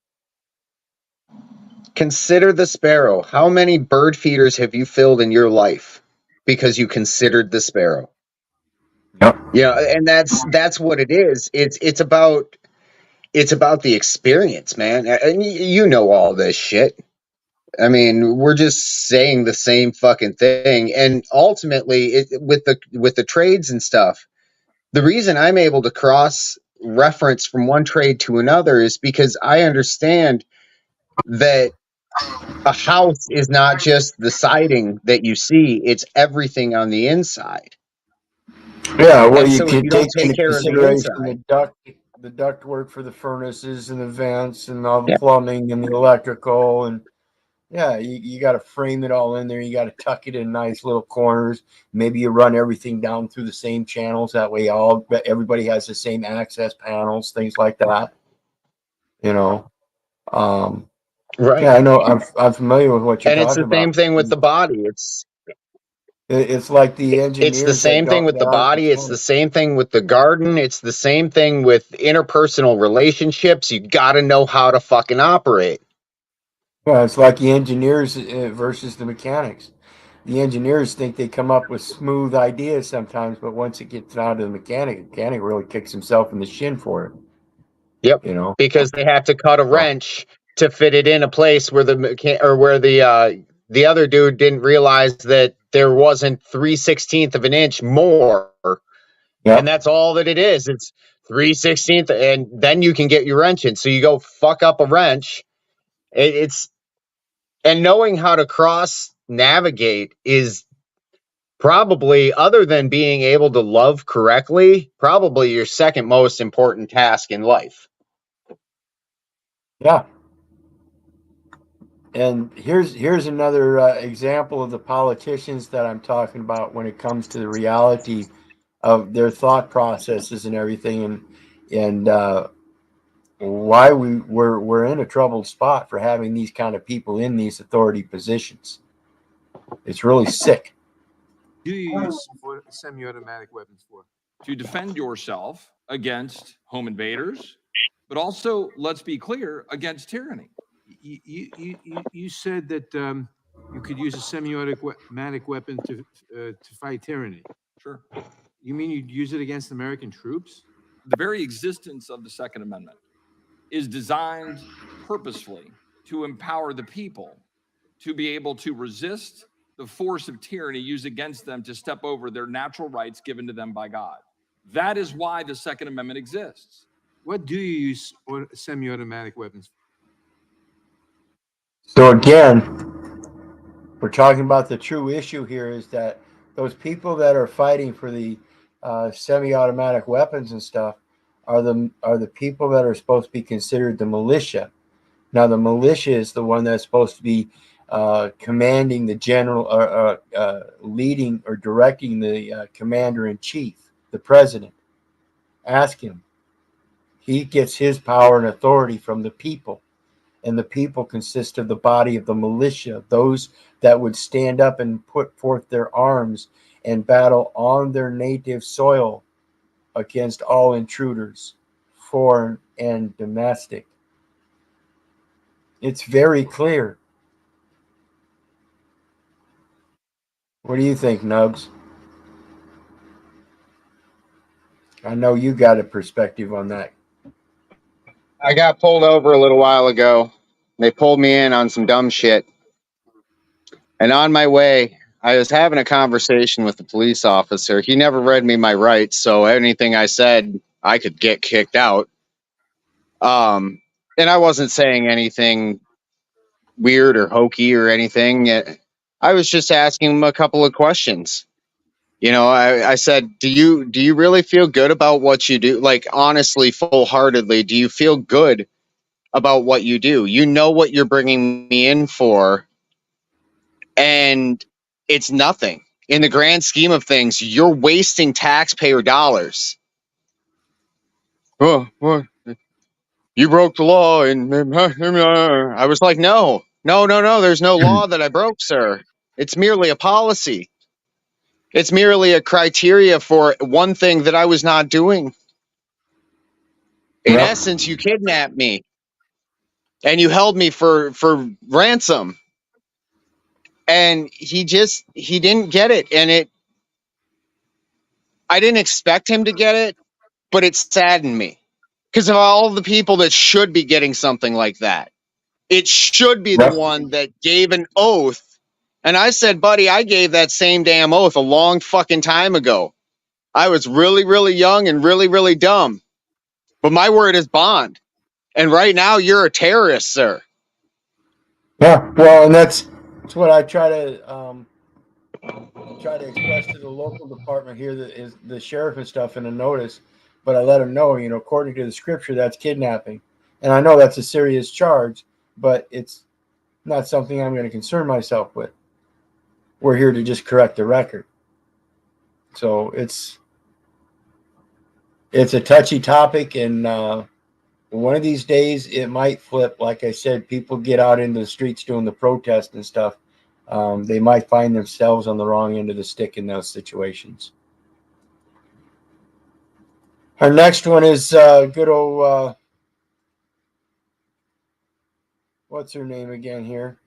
Consider the sparrow. How many bird feeders have you filled in your life because you considered the sparrow? Yep. Yeah, and that's what it is. It's about the experience, man. And you know all this shit. I mean, we're just saying the same fucking thing. And ultimately, with the trades and stuff, the reason I'm able to cross reference from one trade to another is because I understand that a house is not just the siding that you see, it's everything on the inside. Yeah, well, And you so if can you take don't take into care of the consideration inside, the duct work for the furnaces and the vents and all the plumbing and the electrical, and yeah, you got to frame it all in there. You got to tuck it in nice little corners. Maybe you run everything down through the same channels. That way, everybody has the same access panels, things like that. You know, right? Yeah, I know. I'm familiar with what you're And it's talking the about. same thing with the body. It's like the engineers. It's the same thing with the body. It's the same thing with the garden. It's the same thing with interpersonal relationships. You got to know how to fucking operate. Well, it's like the engineers versus the mechanics. The engineers think they come up with smooth ideas sometimes, but once it gets down to the mechanic really kicks himself in the shin for it. Yep. You know, because they have to cut a wrench to fit it in a place where the other dude didn't realize that there wasn't 3/16 of an inch more. Yep. And that's all that it is. It's 3/16, and then you can get your wrench in. So you go fuck up a wrench. And knowing how to cross navigate is probably, other than being able to love correctly, probably your second most important task in life. Yeah. And here's another example of the politicians that I'm talking about when it comes to the reality of their thought processes and everything, and why we're in a troubled spot for having these kind of people in these authority positions. It's really sick. do you use semi-automatic weapons for? To defend yourself against home invaders, but also, let's be clear, against tyranny. You said that you could use a semi-automatic weapon to fight tyranny. Sure. You mean you'd use it against American troops? The very existence of the Second Amendment is designed purposefully to empower the people to be able to resist the force of tyranny used against them to step over their natural rights given to them by God. That is why the Second Amendment exists. What do you use semi-automatic weapons for? So again, we're talking about the true issue here is that those people that are fighting for the semi-automatic weapons and stuff are the people that are supposed to be considered the militia. Now, the militia is the one that's supposed to be commanding the general, leading or directing the commander-in-chief, the president. Ask him. He gets his power and authority from the people. And the people consist of the body of the militia, those that would stand up and put forth their arms and battle on their native soil against all intruders, foreign and domestic. It's very clear. What do you think, Nubbs? I know you got a perspective on that. I got pulled over a little while ago. They pulled me in on some dumb shit. And on my way, I was having a conversation with the police officer. He never read me my rights, so anything I said, I could get kicked out. And I wasn't saying anything weird or hokey or anything. I was just asking him a couple of questions. You know, I said, do you really feel good about what you do? Like, honestly, full-heartedly, do you feel good about what you do? You know what you're bringing me in for, and it's nothing. In the grand scheme of things, you're wasting taxpayer dollars. Oh, what? You broke the law, and I was like, no, there's no law that I broke, sir. It's merely a policy. It's merely a criteria for one thing that I was not doing. In essence, you kidnapped me and you held me for ransom. And he didn't get it. And I didn't expect him to get it, but it saddened me because of all the people that should be getting something like that. It should be the one that gave an oath. And I said, buddy, I gave that same damn oath a long fucking time ago. I was really, really young and really, really dumb. But my word is bond. And right now, you're a terrorist, sir. Yeah, well, and that's what I try to express to the local department here, that is the sheriff and stuff, in a notice. But I let them know, you know, according to the scripture, that's kidnapping. And I know that's a serious charge, but it's not something I'm going to concern myself with. We're here to just correct the record. So it's a touchy topic, and one of these days it might flip. Like I said, people get out into the streets doing the protest and stuff. They might find themselves on the wrong end of the stick in those situations. Our next one is good old, what's her name again here?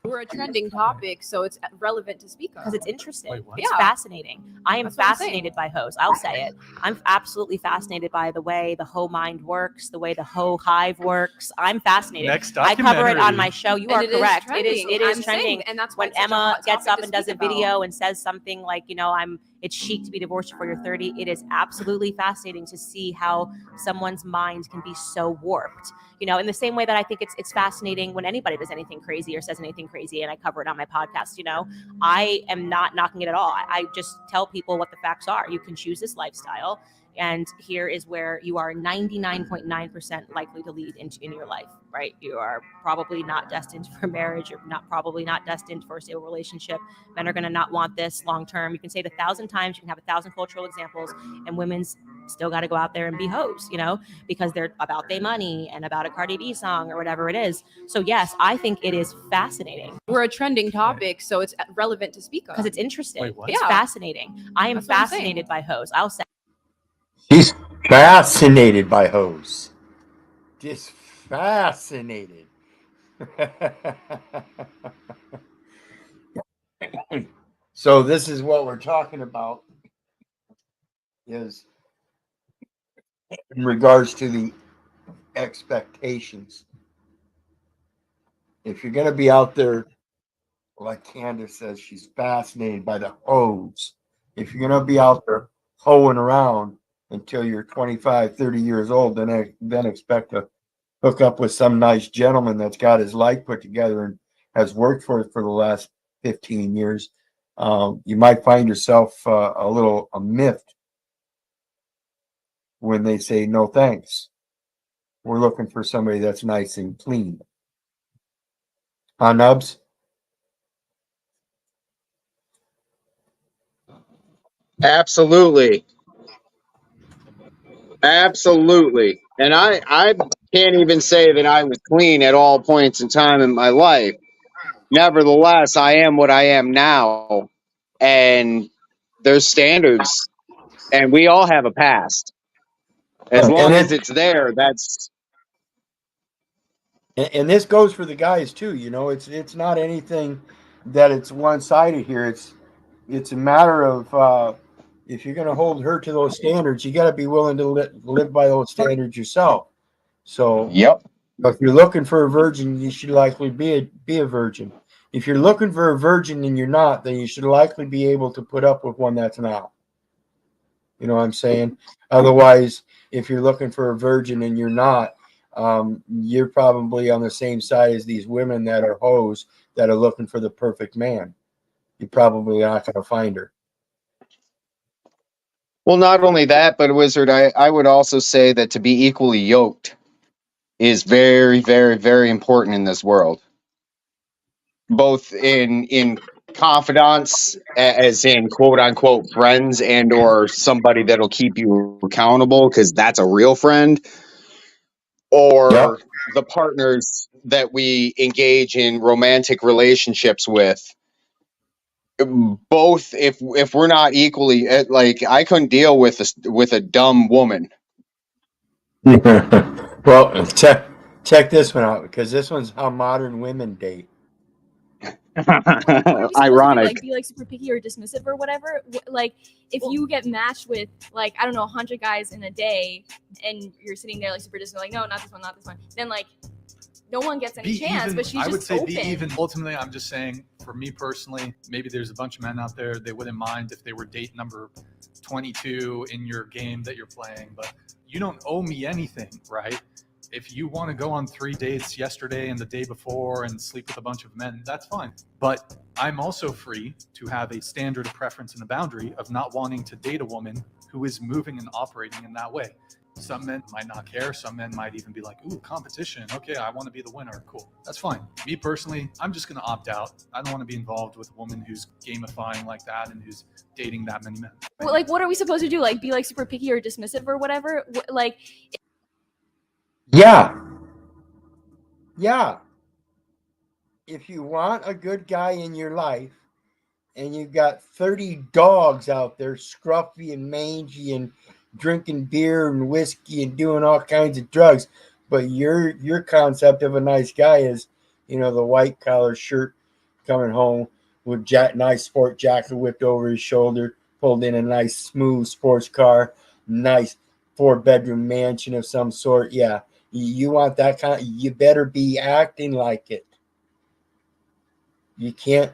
We're a trending topic, so it's relevant to speak on. Because it's interesting. Wait, It's fascinating. I am fascinated by hoes. I'll say it. I'm absolutely fascinated by the way the hoe mind works, the way the hoe hive works. I'm fascinated. Next I cover it on documentary. my show. You And are it is correct. It trending. is I'm trending. saying, and that's why when it's such a Emma hot gets topic up to and does a speak about. video and says something like, you know, it's chic to be divorced before you're 30. It is absolutely fascinating to see how someone's mind can be so warped. You know, in the same way that I think it's fascinating when anybody does anything crazy or says anything crazy, and I cover it on my podcast. You know, I am not knocking it at all. I just tell people what the facts are. You can choose this lifestyle. And here is where you are 99.9% likely to lead in your life, right? You are probably not destined for marriage. You're probably not destined for a stable relationship. Men are going to not want this long term. You can say it 1,000 times. You can have 1,000 cultural examples, and women's still got to go out there and be hoes, because they're about their money and about a Cardi B song or whatever it is. So yes, I think it is fascinating. We're a trending topic, so it's relevant to speak on. Because it's interesting. Wait, what? It's Yeah. fascinating. I am That's what I'm saying. fascinated by hoes. I'll say. She's fascinated by hoes. Just fascinated. So this is what we're talking about, is in regards to the expectations. If you're going to be out there, like Candace says, she's fascinated by the hoes. If you're going to be out there hoeing around until you're 25, 30 years old, then expect to hook up with some nice gentleman that's got his life put together and has worked for it for the last 15 years. You might find yourself a miffed when they say, no thanks. We're looking for somebody that's nice and clean. Huh, Nubs? Absolutely. Absolutely. And I can't even say that I was clean at all points in time in my life. Nevertheless, I am what I am now. And there's standards. And we all have a past. As long as it's there, that's... And this goes for the guys too. It's not anything that it's one-sided here. It's a matter of if you're going to hold her to those standards, you got to be willing to live by those standards yourself. So, yep. If you're looking for a virgin, you should likely be a virgin. If you're looking for a virgin and you're not, then you should likely be able to put up with one that's not. You know what I'm saying? Otherwise, if you're looking for a virgin and you're not, you're probably on the same side as these women that are hoes that are looking for the perfect man. You're probably not going to find her. Well, not only that, but Wizard, I would also say that to be equally yoked is very, very, very important in this world. Both in confidants, as in quote unquote friends, and or somebody that'll keep you accountable, because that's a real friend, or the partners that we engage in romantic relationships with. Both, if we're not equally, like, I couldn't deal with a dumb woman. Well, check this one out, because this one's how modern women date. Ironic. Be like super picky or dismissive or whatever. Like if you get matched with like, I don't know, 100 guys in a day and you're sitting there like super dismissive, like, no, not this one, then like no one gets any chance. But she's I would just say open. be even. Ultimately, I'm just saying, for me personally, maybe there's a bunch of men out there, they wouldn't mind if they were date number 22 in your game that you're playing, but you don't owe me anything, right? If you want to go on 3 dates yesterday and the day before and sleep with a bunch of men, that's fine. But I'm also free to have a standard, a preference, and a boundary of not wanting to date a woman who is moving and operating in that way. Some men might not care. Some men might even be like, ooh, competition. Okay, I want to be the winner. Cool. That's fine. Me personally, I'm just going to opt out. I don't want to be involved with a woman who's gamifying like that and who's dating that many men. Well, like, what are we supposed to do? Like, be like super picky or dismissive or whatever? Like, Yeah. If you want a good guy in your life and you've got 30 dogs out there scruffy and mangy and drinking beer and whiskey and doing all kinds of drugs, but your concept of a nice guy is, the white collar shirt, coming home with nice sport jacket whipped over his shoulder, pulled in a nice smooth sports car, nice 4-bedroom mansion of some sort. Yeah. You want that kind, you better be acting like it. You can't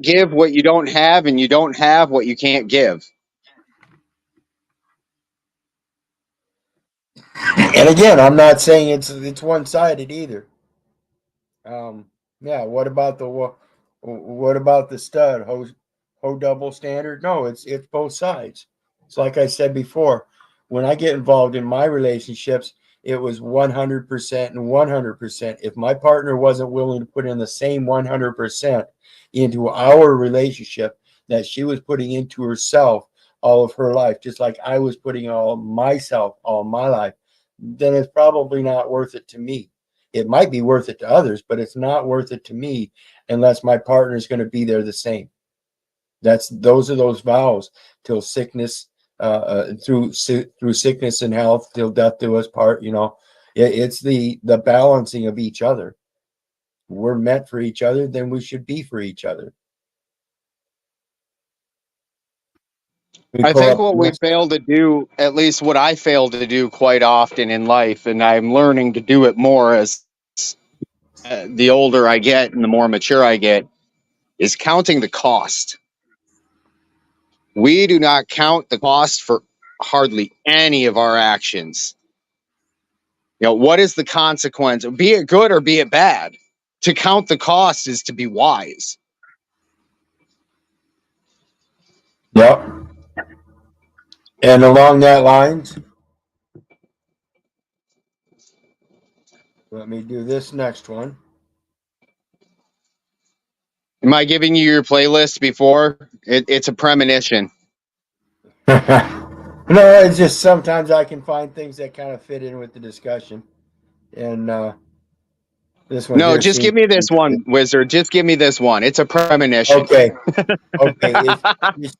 give what you don't have, and you don't have what you can't give. And again, I'm not saying it's one-sided either. Yeah, what about the stud, no double standard. No, it's both sides. It's like I said before, when I get involved in my relationships, it was 100% and 100%. If my partner wasn't willing to put in the same 100% into our relationship that she was putting into herself all of her life, just like I was putting all myself all my life, then it's probably not worth it to me. It might be worth it to others, but it's not worth it to me unless my partner is going to be there the same. Those are those vows till sickness, through sickness and health, till death do us part. You know, it's the balancing of each other. We're meant for each other, then we should be for each other. I think what we fail to do, at least what I fail to do quite often in life, and I'm learning to do it more as the older I get and the more mature I get, is counting the cost. We do not count the cost for hardly any of our actions. You know, what is the consequence? Be it good or be it bad. To count the cost is to be wise. Yep. And along that lines, let me do this next one. Am I giving you your playlist before? It's a premonition. No, it's just sometimes I can find things that kind of fit in with the discussion. And this one. No, just give me this one, Wizard. Just give me this one. It's a premonition. Okay. Okay.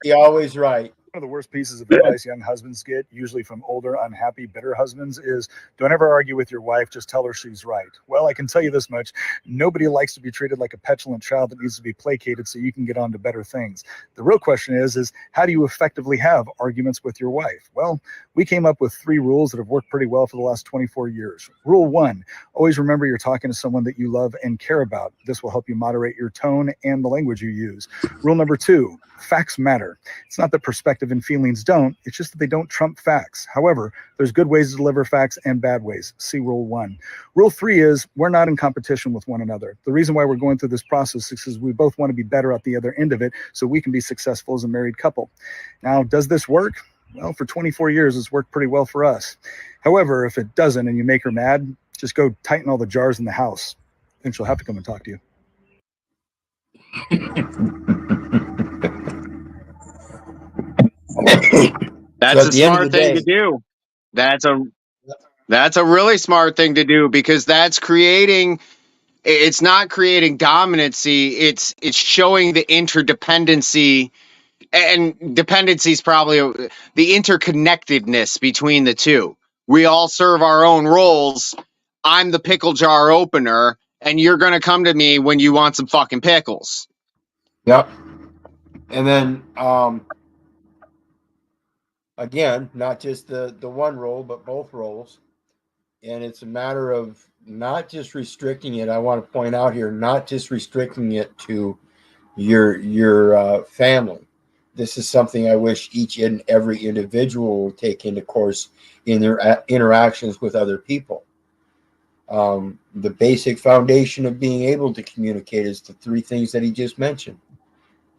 You're always right. One of the worst pieces of advice young husbands get, usually from older, unhappy, bitter husbands, is don't ever argue with your wife, just tell her she's right. Well, I can tell you this much. Nobody likes to be treated like a petulant child that needs to be placated so you can get on to better things. The real question is how do you effectively have arguments with your wife? Well, we came up with 3 rules that have worked pretty well for the last 24 years. Rule 1, always remember you're talking to someone that you love and care about. This will help you moderate your tone and the language you use. Rule number 2, facts matter. It's not that perspective and feelings don't, it's just that they don't trump facts. However, there's good ways to deliver facts and bad ways. See Rule 1. Rule 3 is we're not in competition with one another. The reason why we're going through this process is because we both want to be better at the other end of it so we can be successful as a married couple. Now, does this work? Well, for 24 years, it's worked pretty well for us. However, if it doesn't and you make her mad, just go tighten all the jars in the house. Then she'll have to come and talk to you. That's a smart thing to do. That's a really smart thing to do, because that's creating, it's not creating dominancy, it's showing the interdependency, and dependency is probably the interconnectedness between the two. We all serve our own roles. I'm the pickle jar opener, and you're going to come to me when you want some fucking pickles. Yep. And then, again, not just the one role, but both roles. And it's a matter of not just restricting it. I want to point out here, not just restricting it to your family. This is something I wish each and every individual will take into course in their interactions with other people. The basic foundation of being able to communicate is the 3 things that he just mentioned.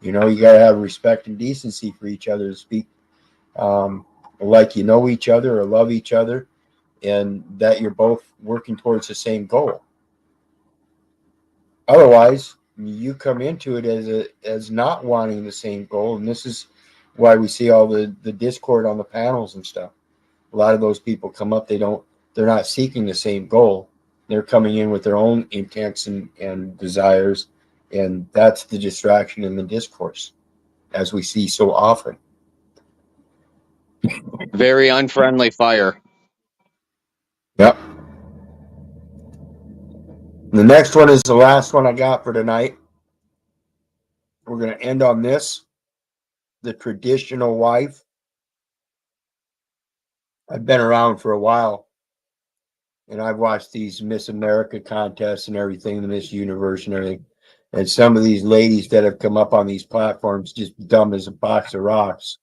You know, you got to have respect and decency for each other to speak like you know each other or love each other, and that you're both working towards the same goal. Otherwise, you come into it as not wanting the same goal, and this is why we see all the discord on the panels and stuff. A lot of those people come up, they're not seeking the same goal. They're coming in with their own intents and desires, and that's the distraction in the discourse, as we see so often. Very unfriendly fire. Yep. The next one is the last one I got for tonight. We're going to end on this. The traditional wife. I've been around for a while, and I've watched these Miss America contests and everything, the Miss Universe and everything. And some of these ladies that have come up on these platforms, just dumb as a box of rocks.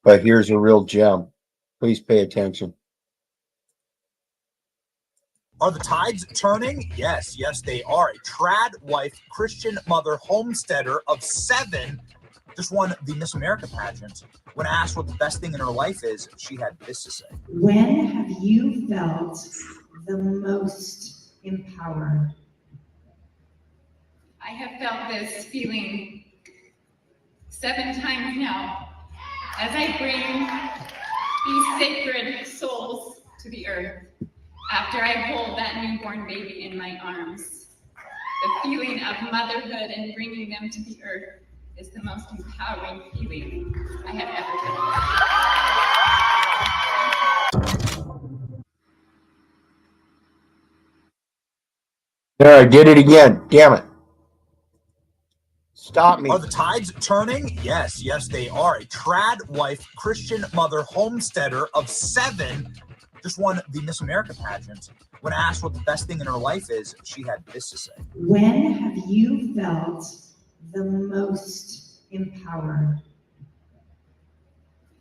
But here's a real gem. Please pay attention. Are the tides turning? Yes, they are. A trad wife, Christian mother, homesteader of 7 just won the Miss America pageant. When asked what the best thing in her life is, she had this to say. When have you felt the most empowered? I have felt this feeling 7 times now as I bring these sacred souls to the earth after I hold that newborn baby in my arms. The feeling of motherhood and bringing them to the earth is the most empowering feeling I have ever felt. There, I did it again. Damn it. Stop me. Are the tides turning? Yes, they are. A trad wife, Christian mother, homesteader of 7 just won the Miss America pageant. When asked what the best thing in her life is, she had this to say. When have you felt the most empowered?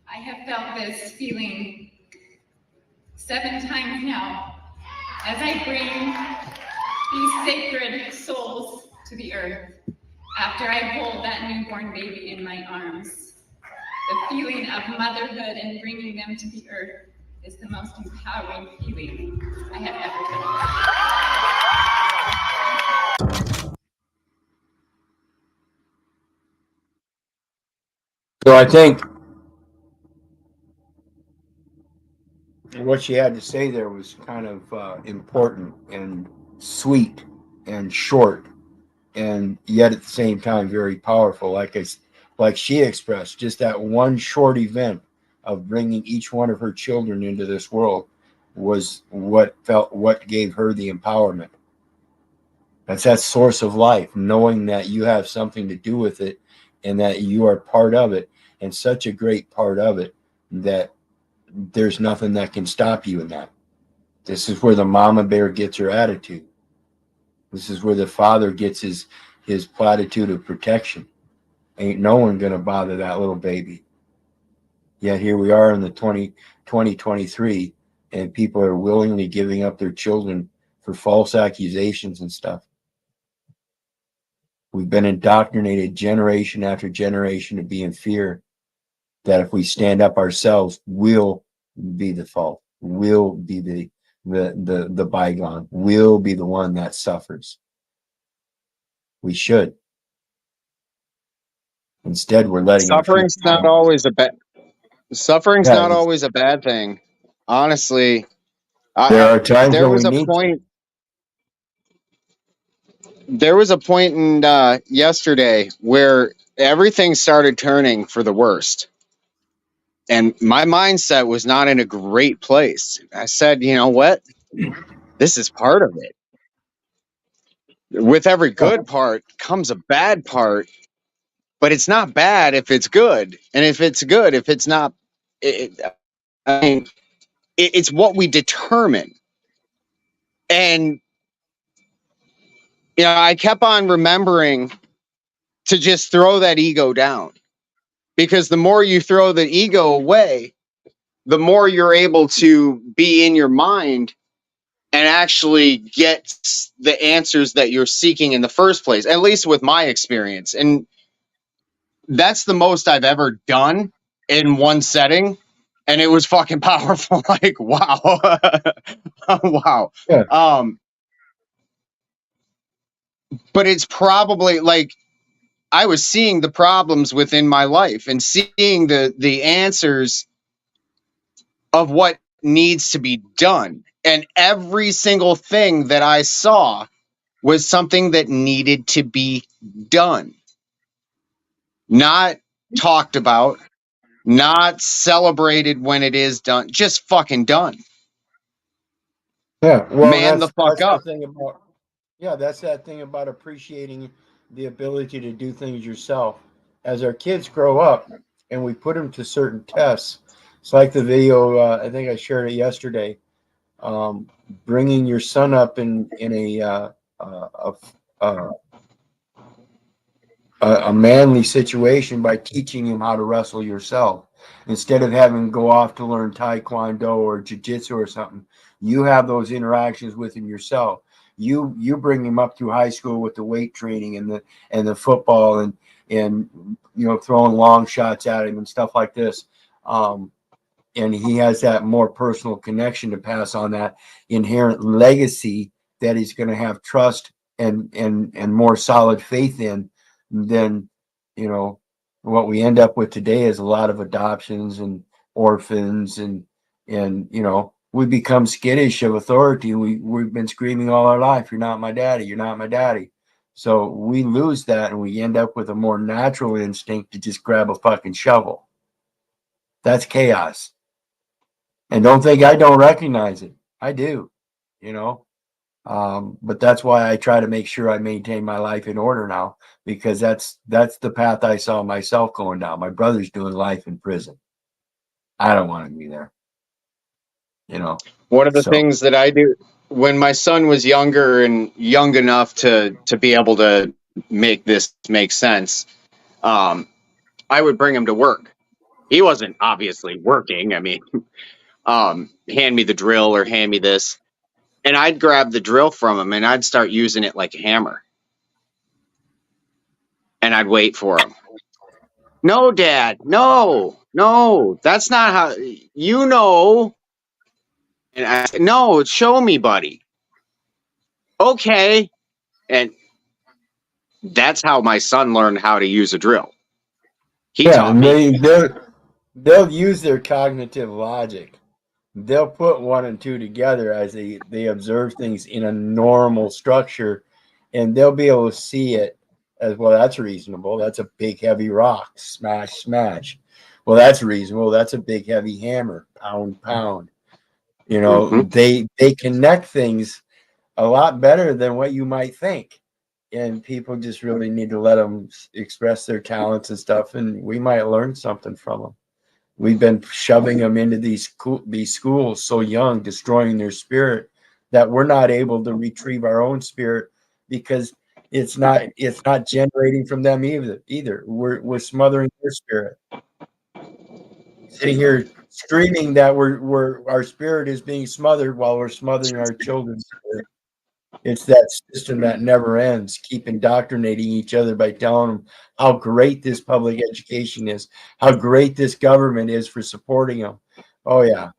I have felt this feeling 7 times now as I bring these sacred souls to the earth after I hold that newborn baby in my arms. The feeling of motherhood and bringing them to the earth is the most empowering feeling I have ever felt. So I think what she had to say there was kind of important and sweet and short, and yet at the same time very powerful. Like she expressed, just that one short event of bringing each one of her children into this world was what gave her the empowerment. That's that source of life, knowing that you have something to do with it and that you are part of it, and such a great part of it that there's nothing that can stop you in that. This is where the mama bear gets her attitude. This is where the father gets his platitude of protection. Ain't no one gonna bother that little baby. Yet here we are in the 2023, and people are willingly giving up their children for false accusations and stuff. We've been indoctrinated generation after generation to be in fear that if we stand up ourselves, we'll be the fault. We'll be the bygone. We'll be the one that suffers. We should. Instead, we're letting Suffering's not always a bad. Suffering's not always a bad thing. Honestly, there are times there when was we a need point. There was a point in yesterday where everything started turning for the worst. And my mindset was not in a great place. I said, you know what? This is part of it. With every good part comes a bad part, but it's not bad if it's good. And if it's good, if it's not, it's what we determine. And, you know, I kept on remembering to just throw that ego down, because the more you throw the ego away, the more you're able to be in your mind and actually get the answers that you're seeking in the first place, at least with my experience. And that's the most I've ever done in one setting. And it was fucking powerful. Like, wow. Wow. Yeah. But it's probably like, I was seeing the problems within my life and seeing the answers of what needs to be done. And every single thing that I saw was something that needed to be done. Not talked about, not celebrated when it is done, just fucking done. Yeah, well, Man the fuck up. That's that thing about appreciating the ability to do things yourself. As our kids grow up and we put them to certain tests, it's like the video, I think I shared it yesterday, bringing your son up in a manly situation by teaching him how to wrestle yourself. Instead of having him go off to learn Taekwondo or Jiu-Jitsu or something, You have those interactions with him yourself. You bring him up through high school with the weight training and the football and throwing long shots at him and stuff like this. And he has that more personal connection to pass on, that inherent legacy that he's going to have trust and more solid faith in than, what we end up with today is a lot of adoptions and orphans and we become skittish of authority. We've been screaming all our life, "You're not my daddy. You're not my daddy." So we lose that and we end up with a more natural instinct to just grab a fucking shovel. That's chaos. And don't think I don't recognize it. I do, but that's why I try to make sure I maintain my life in order now, because that's the path I saw myself going down. My brother's doing life in prison. I don't want to be there. One of the things that I do when my son was younger and young enough to be able to make this make sense, I would bring him to work. He wasn't obviously working. I mean, hand me the drill or hand me this. And I'd grab the drill from him and I'd start using it like a hammer. And I'd wait for him. "No, Dad. No, that's not how And I said, "No, show me, buddy." "Okay." And that's how my son learned how to use a drill. He taught me. They'll use their cognitive logic. They'll put 1 and 2 together as they observe things in a normal structure, and they'll be able to see it as, well, that's reasonable. That's a big, heavy rock. Smash, smash. Well, that's reasonable. That's a big, heavy hammer. Pound, pound. They connect things a lot better than what you might think. And people just really need to let them express their talents and stuff, and we might learn something from them. We've been shoving them into these schools so young, destroying their spirit, that we're not able to retrieve our own spirit because it's not generating from them either. We're smothering their spirit. Sitting here screaming that our spirit is being smothered while we're smothering our children's spirit. It's that system that never ends. Keep indoctrinating each other by telling them how great this public education is, how great this government is for supporting them. Oh yeah.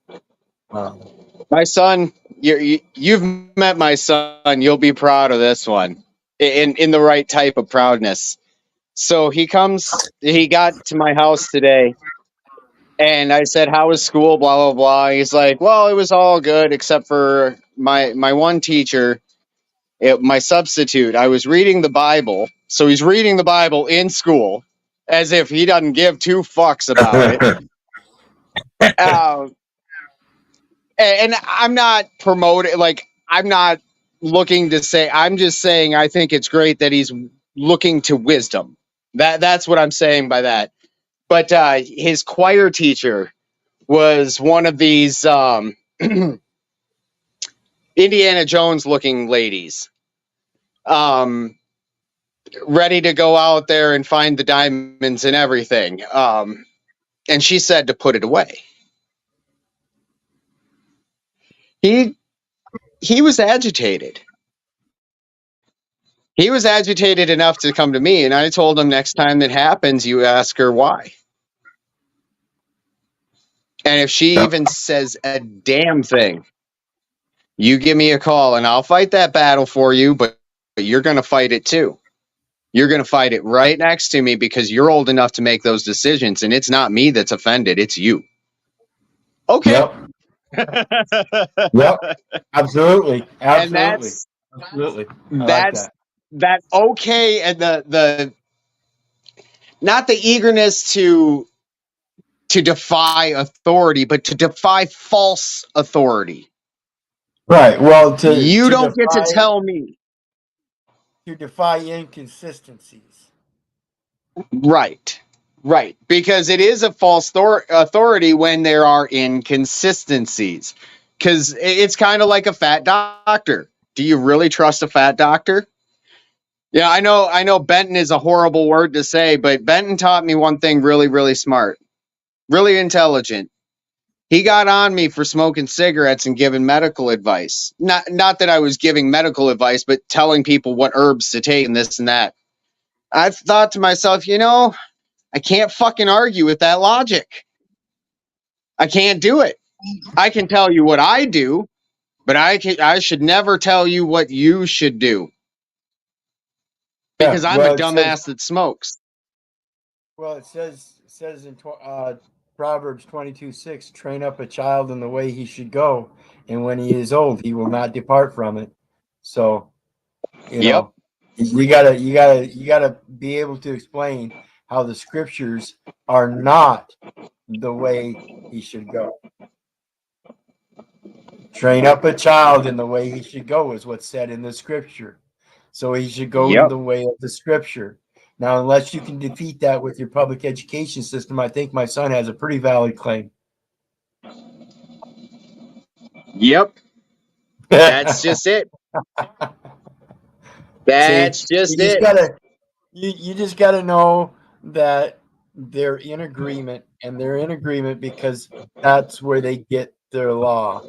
My son, you've met my son. You'll be proud of this one, in the right type of proudness. So he got to my house today, and I said, "How was school?" Blah blah blah. He's like, "Well, it was all good except for my one teacher." My substitute, I was reading the Bible. So he's reading the Bible in school as if he doesn't give 2 fucks about it. And I'm not promoting, I'm not looking to say, I'm just saying I think it's great that he's looking to wisdom. That's what I'm saying by that. But his choir teacher was one of these Indiana Jones looking ladies, ready to go out there and find the diamonds and everything. And she said to put it away. He was agitated. He was agitated enough to come to me, and I told him, next time it happens, you ask her why. And if she even says a damn thing, you give me a call and I'll fight that battle for you, but you're going to fight it too. You're going to fight it right next to me because you're old enough to make those decisions, and it's not me that's offended, it's you. Okay. Yep. Yep. Absolutely. And Absolutely. That okay, and the not the eagerness to defy authority, but to defy false authority. Right. Well, you don't get to tell me. To defy inconsistencies. Right. Because it is a false authority when there are inconsistencies. Because it's kind of like a fat doctor. Do you really trust a fat doctor? Yeah, I know Benton is a horrible word to say, but Benton taught me one thing really, really smart, really intelligent. He got on me for smoking cigarettes and giving medical advice. Not that I was giving medical advice, but telling people what herbs to take and this and that. I thought to myself, I can't fucking argue with that logic. I can't do it. I can tell you what I do, but I should never tell you what you should do. Because I'm a dumbass that smokes. Well, it says in Proverbs 22:6, train up a child in the way he should go, and when he is old, he will not depart from it. So, you know, you gotta be able to explain how the scriptures are not the way he should go. Train up a child in the way he should go is what's said in the scripture. So he should go in the way of the scripture. Now, unless you can defeat that with your public education system, I think my son has a pretty valid claim. Yep. That's just it. That's just it. You just gotta know that they're in agreement, and they're in agreement because that's where they get their law.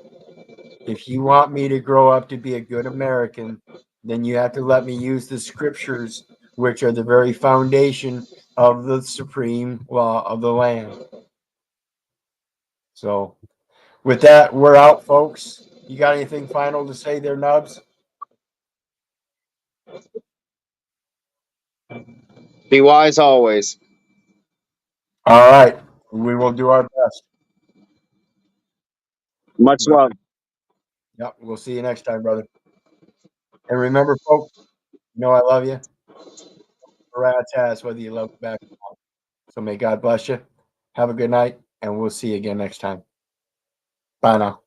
If you want me to grow up to be a good American, then you have to let me use the scriptures, which are the very foundation of the supreme law of the land. So with that, we're out, folks. You got anything final to say there, Nubs? Be wise always. All right. We will do our best. Much love. Yep. We'll see you next time, brother. And remember, folks, I love you. Ratas, whether you love back or not. So may God bless you. Have a good night, and we'll see you again next time. Bye now.